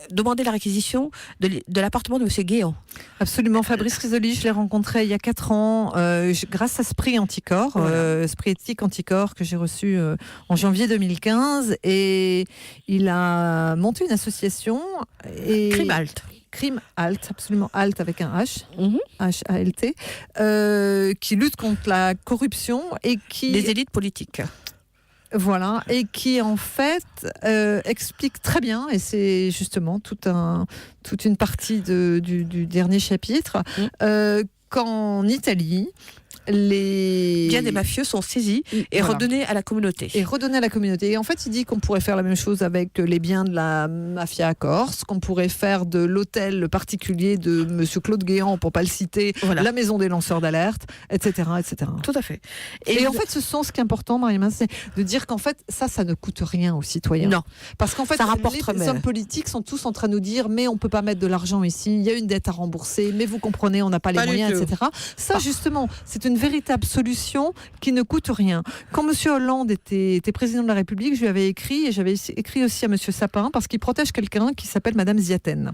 demander la réquisition de l'appartement de M. Guéant. Absolument. Fabrice Risoli, je l'ai rencontré il y a 4 ans, grâce à Esprit Anticorps, voilà. Esprit éthique Anticorps, que j'ai reçu en janvier 2015. Et il a monté une association. Crime Halt, absolument Halt avec un H, H-A-L-T, qui lutte contre la corruption et qui... Des élites politiques. Voilà, et qui en fait explique très bien, et c'est justement toute une partie du dernier chapitre, qu'en Italie, les biens des mafieux sont saisis et redonnés à la communauté. Et en fait, il dit qu'on pourrait faire la même chose avec les biens de la mafia corse, qu'on pourrait faire de l'hôtel particulier de Monsieur Claude Guéant, pour pas le citer, la maison des lanceurs d'alerte, etc., etc. Tout à fait. Et en fait, ce qui est important, Mariama, c'est de dire qu'en fait, ça ne coûte rien aux citoyens. Non. Parce qu'en fait, les hommes politiques sont tous en train de nous dire, mais on peut pas mettre de l'argent ici, il y a une dette à rembourser, mais vous comprenez, on n'a pas les moyens, etc. Ça, justement, c'est une véritable solution qui ne coûte rien. Quand M. Hollande était président de la République, je lui avais écrit, et j'avais écrit aussi à M. Sapin, parce qu'il protège quelqu'un qui s'appelle Madame Ziaten.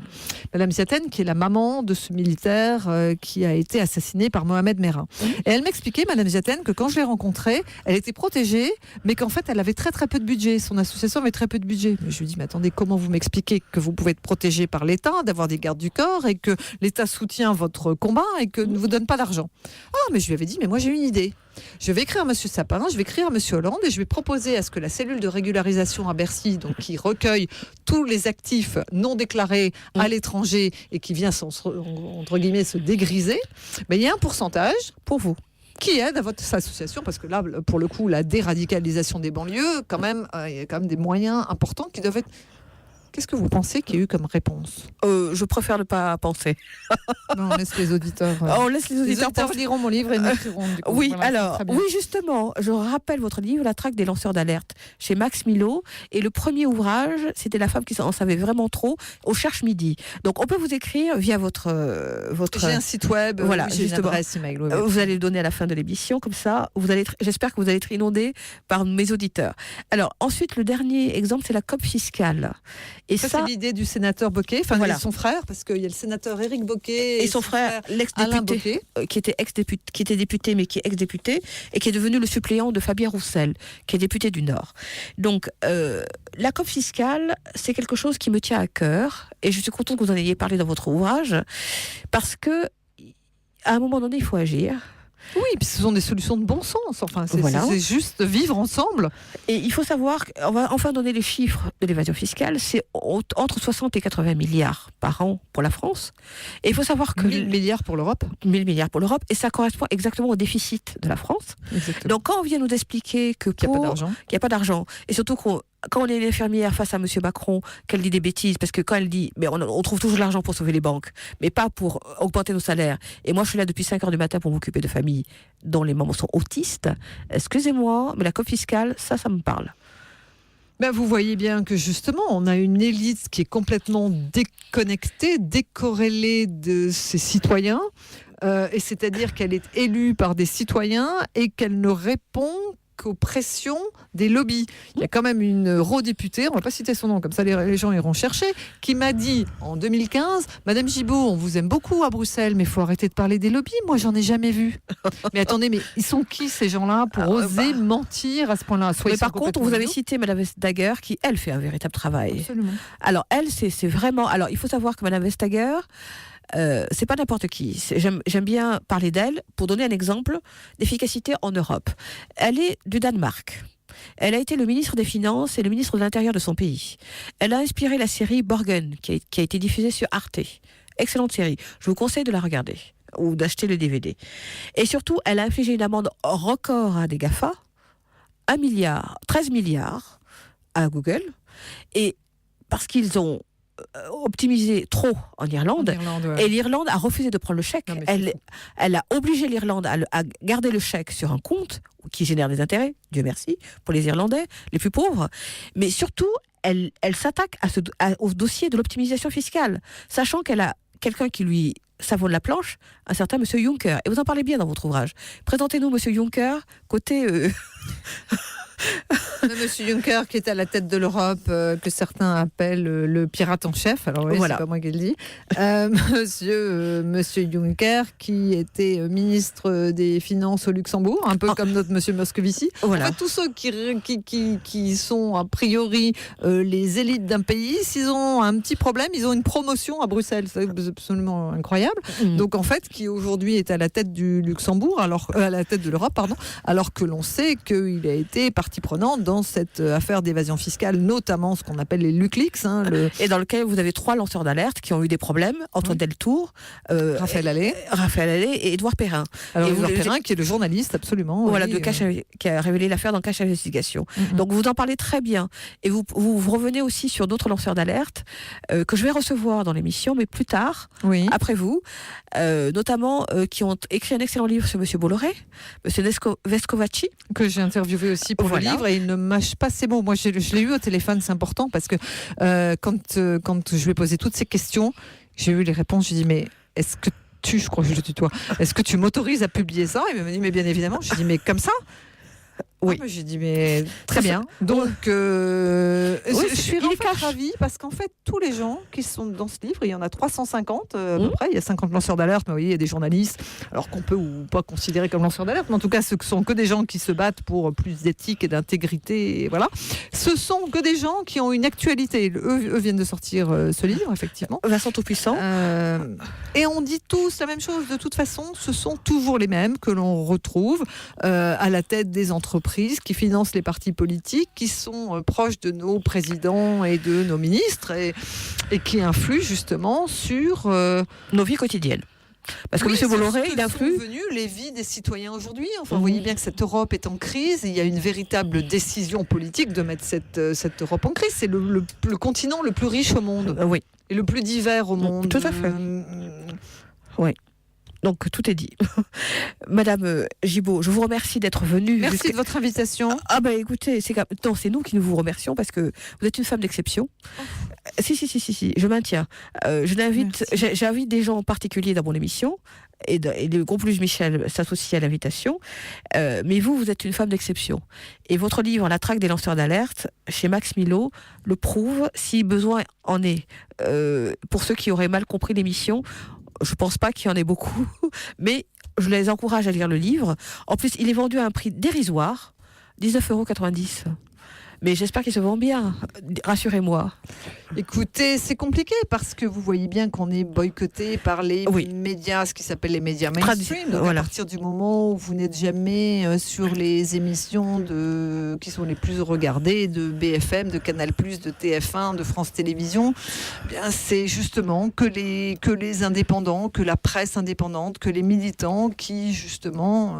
Madame Ziaten, qui est la maman de ce militaire qui a été assassiné par Mohamed Merah. Et elle m'expliquait, Madame Ziaten, que quand je l'ai rencontrée, elle était protégée, mais qu'en fait, elle avait très très peu de budget. Son association avait très peu de budget. Mais je lui dis, mais attendez, comment vous m'expliquez que vous pouvez être protégée par l'État, d'avoir des gardes du corps, et que l'État soutient votre combat, et que ne vous donne pas d'argent? Ah, mais je lui avais dit, mais moi j'ai une idée. Je vais écrire à M. Sapin, je vais écrire à M. Hollande, et je vais proposer à ce que la cellule de régularisation à Bercy, donc qui recueille tous les actifs non déclarés à l'étranger et qui vient entre guillemets se dégriser, mais il y a un pourcentage pour vous qui aide à votre association, parce que là, pour le coup, la déradicalisation des banlieues, quand même, il y a quand même des moyens importants qui doivent être Qu'est-ce que vous pensez qu'il y a eu comme réponse ? Je préfère ne pas penser. Non, on laisse les auditeurs. On laisse les auditeurs liront mon livre et noteront. Du coup. Oui, Voilà, alors, oui, justement, je rappelle votre livre, La traque des lanceurs d'alerte, chez Max Milo. Et le premier ouvrage, c'était La femme qui en savait vraiment trop, au Cherche Midi. Donc, on peut vous écrire via votre... J'ai un site web, voilà, j'ai une justement. adresse email. Oui. Vous allez le donner à la fin de l'émission, comme ça, j'espère que vous allez être inondés par mes auditeurs. Alors, ensuite, le dernier exemple, c'est la COP fiscale. Et ça, c'est l'idée du sénateur Bocquet, enfin voilà. son frère, parce qu'il y a le sénateur Éric Bocquet et son frère l'ex-député, qui était député, mais qui est ex-député, et qui est devenu le suppléant de Fabien Roussel, qui est député du Nord. Donc, la COP fiscale, c'est quelque chose qui me tient à cœur, et je suis contente que vous en ayez parlé dans votre ouvrage, parce que à un moment donné, il faut agir. Oui, puis ce sont des solutions de bon sens. Enfin, c'est juste vivre ensemble. Et il faut savoir qu'on va enfin donner les chiffres de l'évasion fiscale. C'est entre 60 et 80 milliards par an pour la France. Et il faut savoir que 1000 milliards pour l'Europe. 1000 milliards pour l'Europe. Et ça correspond exactement au déficit de la France. Exactement. Donc quand on vient nous expliquer qu'il n'y a pas d'argent, et surtout quand on est une infirmière face à M. Macron, qu'elle dit des bêtises, parce que quand elle dit mais on trouve toujours de l'argent pour sauver les banques, mais pas pour augmenter nos salaires, et moi je suis là depuis 5h du matin pour m'occuper de familles dont les membres sont autistes, excusez-moi, mais la COP fiscale, ça me parle. Ben vous voyez bien que justement, on a une élite qui est complètement déconnectée, décorrélée de ses citoyens, et c'est-à-dire qu'elle est élue par des citoyens et qu'elle ne répond qu'aux pressions des lobbies. Il y a quand même une eurodéputée, on ne va pas citer son nom, comme ça les gens iront chercher, qui m'a dit en 2015, Madame Gibault, on vous aime beaucoup à Bruxelles, mais il faut arrêter de parler des lobbies, moi j'en ai jamais vu. Mais attendez, mais ils sont qui ces gens-là pour oser mentir à ce point-là? Mais par contre, vous avez cité Madame Vestager, qui elle fait un véritable travail. Absolument. Alors elle, c'est vraiment... Alors il faut savoir que Madame Vestager, c'est pas n'importe qui. J'aime bien parler d'elle pour donner un exemple d'efficacité en Europe. Elle est du Danemark. Elle a été le ministre des Finances et le ministre de l'Intérieur de son pays. Elle a inspiré la série Borgen, qui a été diffusée sur Arte. Excellente série. Je vous conseille de la regarder ou d'acheter le DVD. Et surtout, elle a infligé une amende record à des GAFA, 13 milliards à Google, et parce qu'ils ont optimisé trop en Irlande, ouais. Et l'Irlande a refusé de prendre le chèque. Non, elle a obligé l'Irlande à garder le chèque sur un compte qui génère des intérêts, Dieu merci, pour les Irlandais les plus pauvres. Mais surtout, elle s'attaque au dossier de l'optimisation fiscale, sachant qu'elle a quelqu'un qui lui savonne la planche, un certain Monsieur Juncker. Et vous en parlez bien dans votre ouvrage. Présentez-nous Monsieur Juncker, côté... Monsieur Juncker qui est à la tête de l'Europe, que certains appellent le pirate en chef. Alors oui, voilà. C'est pas moi qui le dis. Monsieur Juncker qui était ministre des Finances au Luxembourg, un peu comme notre Monsieur Moscovici. Voilà. En fait, tous ceux qui sont a priori les élites d'un pays, s'ils ont un petit problème, ils ont une promotion à Bruxelles. C'est absolument incroyable. Donc en fait, qui aujourd'hui est à la tête du Luxembourg, à la tête de l'Europe, pardon, alors que l'on sait qu'il a été partie prenante dans cette affaire d'évasion fiscale, notamment ce qu'on appelle les LuxLeaks. Et dans lequel vous avez 3 lanceurs d'alerte qui ont eu des problèmes, Antoine Deltour, Raphaël Allais et Édouard Perrin. Alors Édouard Perrin qui est le journaliste, absolument. Voilà, qui a révélé l'affaire dans Cache Investigation. Donc vous en parlez très bien. Et vous revenez aussi sur d'autres lanceurs d'alerte que je vais recevoir dans l'émission, mais plus tard, après vous, notamment qui ont écrit un excellent livre sur M. Bolloré, M. Vescovaci. Que j'ai interviewé aussi pour le livre, et il ne mâche pas ses mots. Moi, je l'ai eu au téléphone, c'est important, parce que quand je lui ai posé toutes ces questions, j'ai eu les réponses, je lui ai dit, mais est-ce que je crois que je le tutoie, est-ce que tu m'autorises à publier ça? Il m'a dit, mais bien évidemment. Je lui ai dit, mais comme ça? Oui. J'ai dit, mais très bien. Donc, je suis ravie parce qu'en fait, tous les gens qui sont dans ce livre, il y en a 350 à peu près. Il y a 50 lanceurs d'alerte, mais oui, il y a des journalistes, alors qu'on peut ou pas considérer comme lanceurs d'alerte, mais en tout cas, ce ne sont que des gens qui se battent pour plus d'éthique et d'intégrité. Et voilà. Ce sont que des gens qui ont une actualité. Eux viennent de sortir ce livre, effectivement. Vincent Tout-Puissant. Et on dit tous la même chose. De toute façon, ce sont toujours les mêmes que l'on retrouve à la tête des entreprises qui financent les partis politiques, qui sont proches de nos présidents et de nos ministres et qui influent justement sur nos vies quotidiennes. Parce que M. Bolloré, il a influe. Sont devenus les vies des citoyens aujourd'hui. Enfin, vous voyez bien que cette Europe est en crise. Et il y a une véritable décision politique de mettre cette Europe en crise. C'est le continent le plus riche au monde. Oui. Et le plus divers au monde. Tout à fait. Oui. Donc tout est dit. Madame Gibault, je vous remercie d'être venue. Merci de votre invitation. Ah ben écoutez, c'est nous qui nous vous remercions parce que vous êtes une femme d'exception. Si, je maintiens. J'invite des gens en particulier dans mon émission et le groupe Luge Michel s'associe à l'invitation. Mais vous êtes une femme d'exception. Et votre livre, La traque des lanceurs d'alerte, chez Max Milot, le prouve si besoin en est. Pour ceux qui auraient mal compris l'émission, je ne pense pas qu'il y en ait beaucoup, mais je les encourage à lire le livre. En plus, il est vendu à un prix dérisoire, 19,90 €. Mais j'espère qu'il se vend bien, rassurez-moi. Écoutez, c'est compliqué parce que vous voyez bien qu'on est boycotté par les médias, ce qui s'appelle les médias mainstream. Donc à partir du moment où vous n'êtes jamais sur les émissions qui sont les plus regardées de BFM, de Canal+, de TF1, de France Télévisions, bien c'est justement que les indépendants, que la presse indépendante, que les militants qui justement,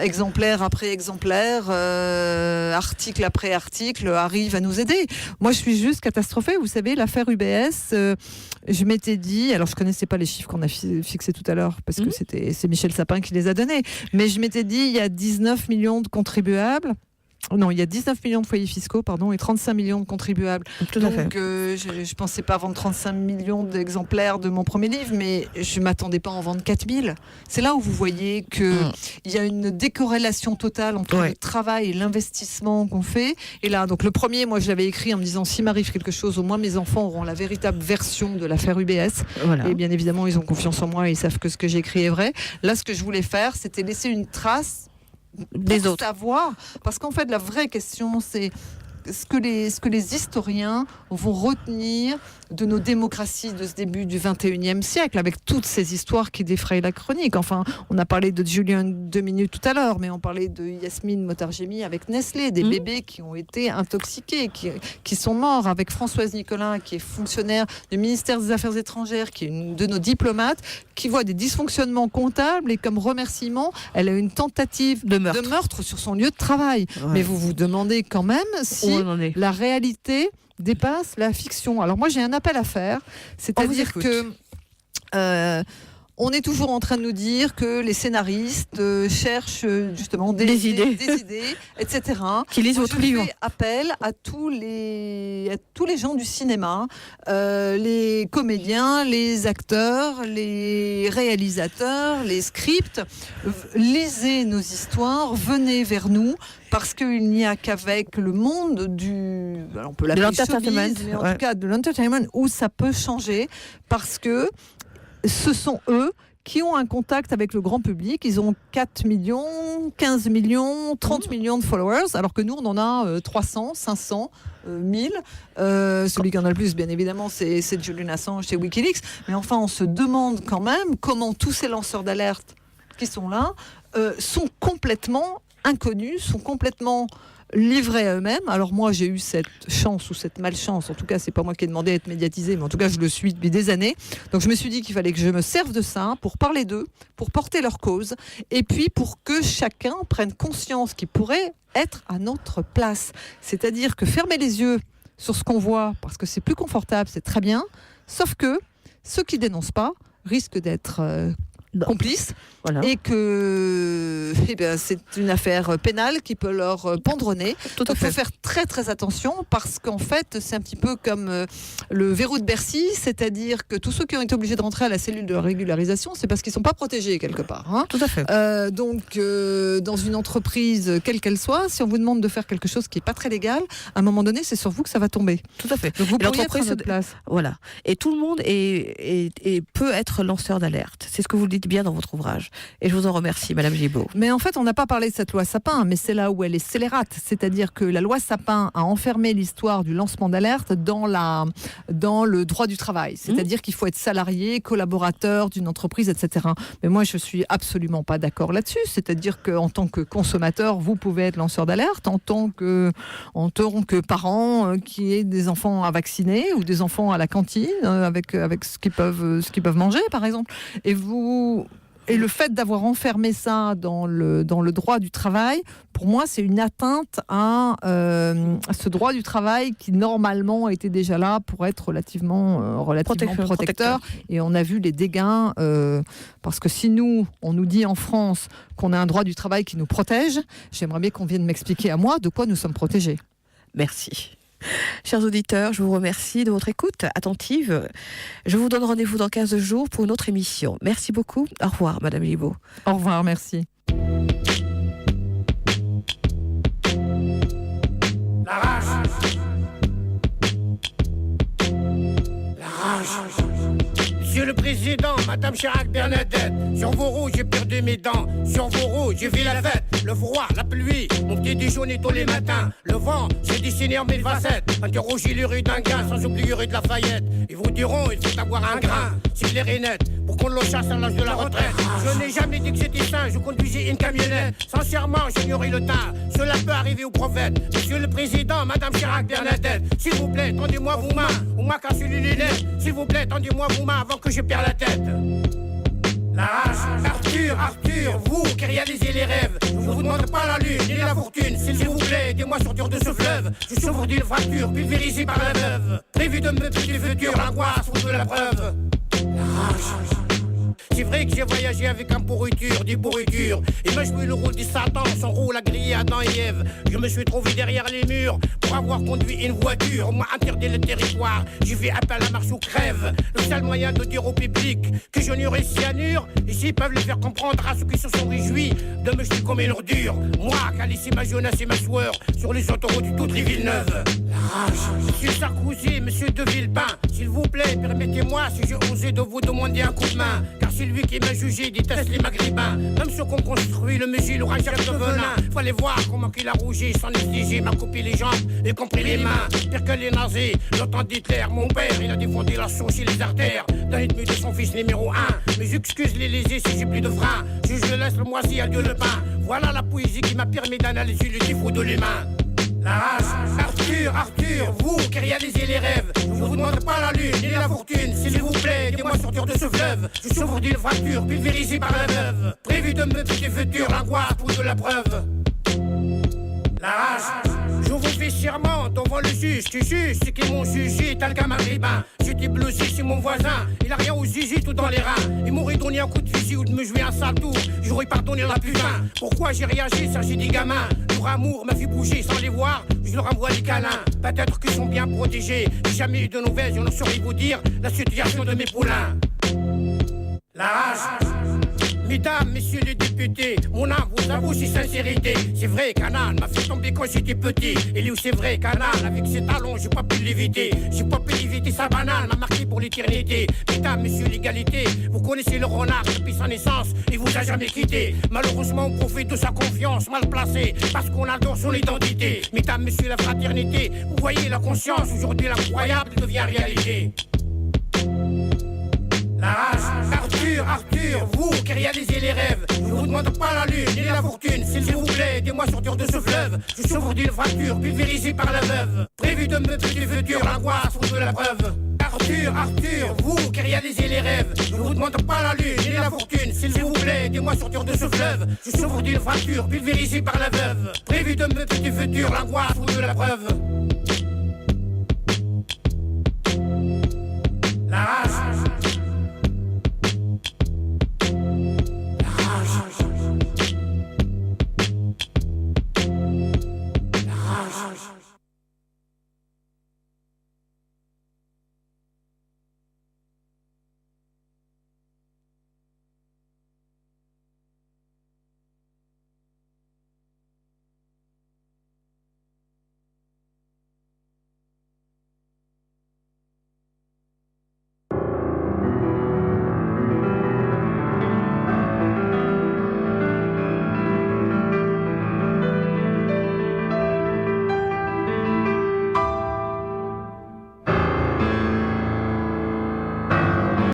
exemplaire après exemplaire, article après article, arrivent à nous aider. Moi, je suis juste catastrophée. Vous savez, l'affaire UBS, je m'étais dit, alors je connaissais pas les chiffres qu'on a fixés tout à l'heure, parce que c'est Michel Sapin qui les a donnés, mais je m'étais dit, il y a 19 millions de contribuables. Non, il y a 19 millions de foyers fiscaux, et 35 millions de contribuables. Tout à fait. Donc, je ne pensais pas vendre 35 millions d'exemplaires de mon premier livre, mais je ne m'attendais pas à en vendre 4000. C'est là où vous voyez qu'il y a une décorrélation totale entre le travail et l'investissement qu'on fait. Et là, donc le premier, moi, je l'avais écrit en me disant, s'il m'arrive quelque chose, au moins mes enfants auront la véritable version de l'affaire UBS. Voilà. Et bien évidemment, ils ont confiance en moi et ils savent que ce que j'ai écrit est vrai. Là, ce que je voulais faire, c'était laisser une trace des autres. Savoir, parce qu'en fait la vraie question c'est ce que les historiens vont retenir de nos démocraties de ce début du 21e siècle, avec toutes ces histoires qui défrayent la chronique. Enfin, on a parlé de Julian 2 minutes tout à l'heure, mais on parlait de Yasmine Motarjemi avec Nestlé, des bébés qui ont été intoxiqués, qui sont morts, avec Françoise Nicolin, qui est fonctionnaire du ministère des Affaires étrangères, qui est une de nos diplomates, qui voit des dysfonctionnements comptables et comme remerciement, elle a une tentative de meurtre sur son lieu de travail. Ouais. Mais vous vous demandez quand même si la réalité dépasse la fiction. Alors moi j'ai un appel à faire, c'est-à-dire que on est toujours en train de nous dire que les scénaristes cherchent justement des idées, etc. Qui lisent votre livre. Je fais appel à tous les gens du cinéma, les comédiens, les acteurs, les réalisateurs, les scripts. Lisez nos histoires, venez vers nous. Parce qu'il n'y a qu'avec le monde on peut l'appeler showbiz, mais en tout cas de l'entertainment, où ça peut changer, parce que ce sont eux qui ont un contact avec le grand public. Ils ont 4 millions, 15 millions, 30 millions de followers, alors que nous, on en a 300, 500, 1000. Celui qui en a le plus, bien évidemment, c'est Julian Assange chez Wikileaks. Mais enfin, on se demande quand même comment tous ces lanceurs d'alerte qui sont là sont complètement inconnus, sont complètement livrés à eux-mêmes. Alors moi, j'ai eu cette chance ou cette malchance, en tout cas, c'est pas moi qui ai demandé à être médiatisé, mais en tout cas, je le suis depuis des années. Donc je me suis dit qu'il fallait que je me serve de ça pour parler d'eux, pour porter leur cause, et puis pour que chacun prenne conscience qu'il pourrait être à notre place. C'est-à-dire que fermer les yeux sur ce qu'on voit, parce que c'est plus confortable, c'est très bien, sauf que ceux qui dénoncent pas risquent d'être complices, et que c'est une affaire pénale qui peut leur pendre au nez. Donc il faut faire très très attention, parce qu'en fait c'est un petit peu comme le verrou de Bercy, c'est-à-dire que tous ceux qui ont été obligés de rentrer à la cellule de régularisation, c'est parce qu'ils ne sont pas protégés quelque part. Hein. Tout à fait. Donc dans une entreprise, quelle qu'elle soit, si on vous demande de faire quelque chose qui n'est pas très légal, à un moment donné c'est sur vous que ça va tomber. Tout à fait. Donc vous pourriez être à notre place. Voilà. Et tout le monde peut être lanceur d'alerte. C'est ce que vous dites cite bien dans votre ouvrage. Et je vous en remercie, Madame Gibault. Mais en fait, on n'a pas parlé de cette loi Sapin, mais c'est là où elle est scélérate. C'est-à-dire que la loi Sapin a enfermé l'histoire du lancement d'alerte dans le droit du travail. C'est-à-dire qu'il faut être salarié, collaborateur d'une entreprise, etc. Mais moi, je suis absolument pas d'accord là-dessus. C'est-à-dire qu'en tant que consommateur, vous pouvez être lanceur d'alerte. En tant que parent qui ait des enfants à vacciner ou des enfants à la cantine avec ce qu'ils peuvent manger, par exemple. Et le fait d'avoir enfermé ça dans le droit du travail, pour moi, c'est une atteinte à ce droit du travail qui, normalement, était déjà là pour être relativement protecteur. Et on a vu les dégâts, parce que si on nous dit en France qu'on a un droit du travail qui nous protège, j'aimerais bien qu'on vienne m'expliquer à moi de quoi nous sommes protégés. Merci. Chers auditeurs, je vous remercie de votre écoute attentive. Je vous donne rendez-vous dans 15 jours pour une autre émission. Merci beaucoup. Au revoir, Madame Gibault. Au revoir, merci. La rage. La rage. Monsieur le Président, Madame Chirac Bernadette, sur vos roues j'ai perdu mes dents, sur vos roues j'ai vu la fête, le froid, la pluie, mon petit déjeuner tous les matins, le vent, j'ai dessiné en mille facettes, interrogez les rues d'Anguin, sans oublier rue de Lafayette, ils vous diront il faut avoir un grain, c'est clair et net, pour qu'on le chasse à l'âge de la retraite. Je n'ai jamais dit que j'étais sain, je conduisais une camionnette, sincèrement j'ignorais le temps, cela peut arriver au prophète. Monsieur le Président, Madame Chirac Bernadette, s'il vous plaît, tendez-moi vos mains, on m'a cassé les lunettes, s'il vous plaît, tendez-moi vos mains avant que je perde la tête. La rage. Arthur, vous qui réalisez les rêves, je vous demande pas la lune ni la fortune, s'il vous plaît, aidez-moi sortir de ce fleuve. Je souffre d'une fracture pulvérisée par la veuve, prévu de me du futur, l'angoisse ou de la preuve. La rage. C'est vrai que j'ai voyagé avec un pourriture, des pourritures. Et me joué le rôle du Satan, son rôle à griller Adam et Ève. Je me suis trouvé derrière les murs pour avoir conduit une voiture. On m'a interdit le territoire, j'ai fait appel à la marche ou crève. Le seul moyen de dire au public que je n'aurai cyanure. Ici peuvent le faire comprendre à ceux qui se sont réjouis de me jeter comme une ordure. Moi qui a laissé ma jeunesse et ma sueur sur les autoroutes de toutes les villes neuves. La rage. Monsieur Sarkozy, monsieur de Villepin, s'il vous plaît, permettez-moi si j'ai osé de vous demander un coup de main. Car c'est lui qui m'a jugé, déteste les maghrébins. Même ceux qu'on construit, le musil, le rangeur de venin. Fallait voir comment qu'il a rougi, sans exiger, m'a coupé les jambes, y compris les mains. Pire que les nazis, le temps d'Hitler, mon père, il a défendu la sauce et les artères d'un rythme de son fils numéro 1. Mais j'excuse les lésés si j'ai plus de frein. Je laisse le moisi à Dieu le pain. Voilà la poésie qui m'a permis d'analyser le défaut de l'humain. La race. Arthur, vous qui réalisez les rêves, je vous demande pas la lune ni la fortune, s'il vous plaît, aidez-moi sortir de ce fleuve. Je souffre d'une fracture pulvérisée par la veuve, prévu de me du futur, l'angoisse ou de la preuve. La rage. Je vous fais serment devant le juge, tu juges ceux qui m'ont jugé tel qu'un maghrébin. J'étais blessé chez mon voisin, il a rien aux zizi tout dans les reins. Il m'aurait donné un coup de fusil ou de me jouer un sale tour, j'aurais pardonné la putain. Pourquoi j'ai réagi, ça j'ai des gamins. Leur amour m'a fait bouger sans les voir, je leur envoie des câlins. Peut-être qu'ils sont bien protégés, j'ai jamais eu de nouvelles, je ne saurais vous dire la situation de mes poulains. La rage. Mesdames, messieurs les députés, mon âme vous avoue si sincérité. C'est vrai, Canal m'a fait tomber quand j'étais petit. Et lui, c'est vrai, Canal, avec ses talons, j'ai pas pu l'éviter. J'ai pas pu éviter sa banane, m'a marqué pour l'éternité. Mesdames, messieurs l'égalité, vous connaissez le renard depuis sa naissance, il vous a jamais quitté. Malheureusement, on profite de sa confiance mal placée, parce qu'on adore son identité. Mesdames, messieurs la fraternité, vous voyez la conscience, aujourd'hui l'incroyable devient réalité. La rage. Arthur, vous qui réalisez les rêves, je vous demande pas la lune ni la fortune, s'il vous plaît, aidez-moi sortir de ce fleuve. Je souffre d'une fracture pulvérisée par la veuve, prévu de me du futur, l'angoisse ou de la preuve. Arthur, vous qui réalisez les rêves, je vous demande pas la lune ni la fortune, s'il vous plaît, aidez-moi sortir de ce fleuve. Je souffre d'une fracture pulvérisée par la veuve, prévu de me du futur, l'angoisse ou de la preuve.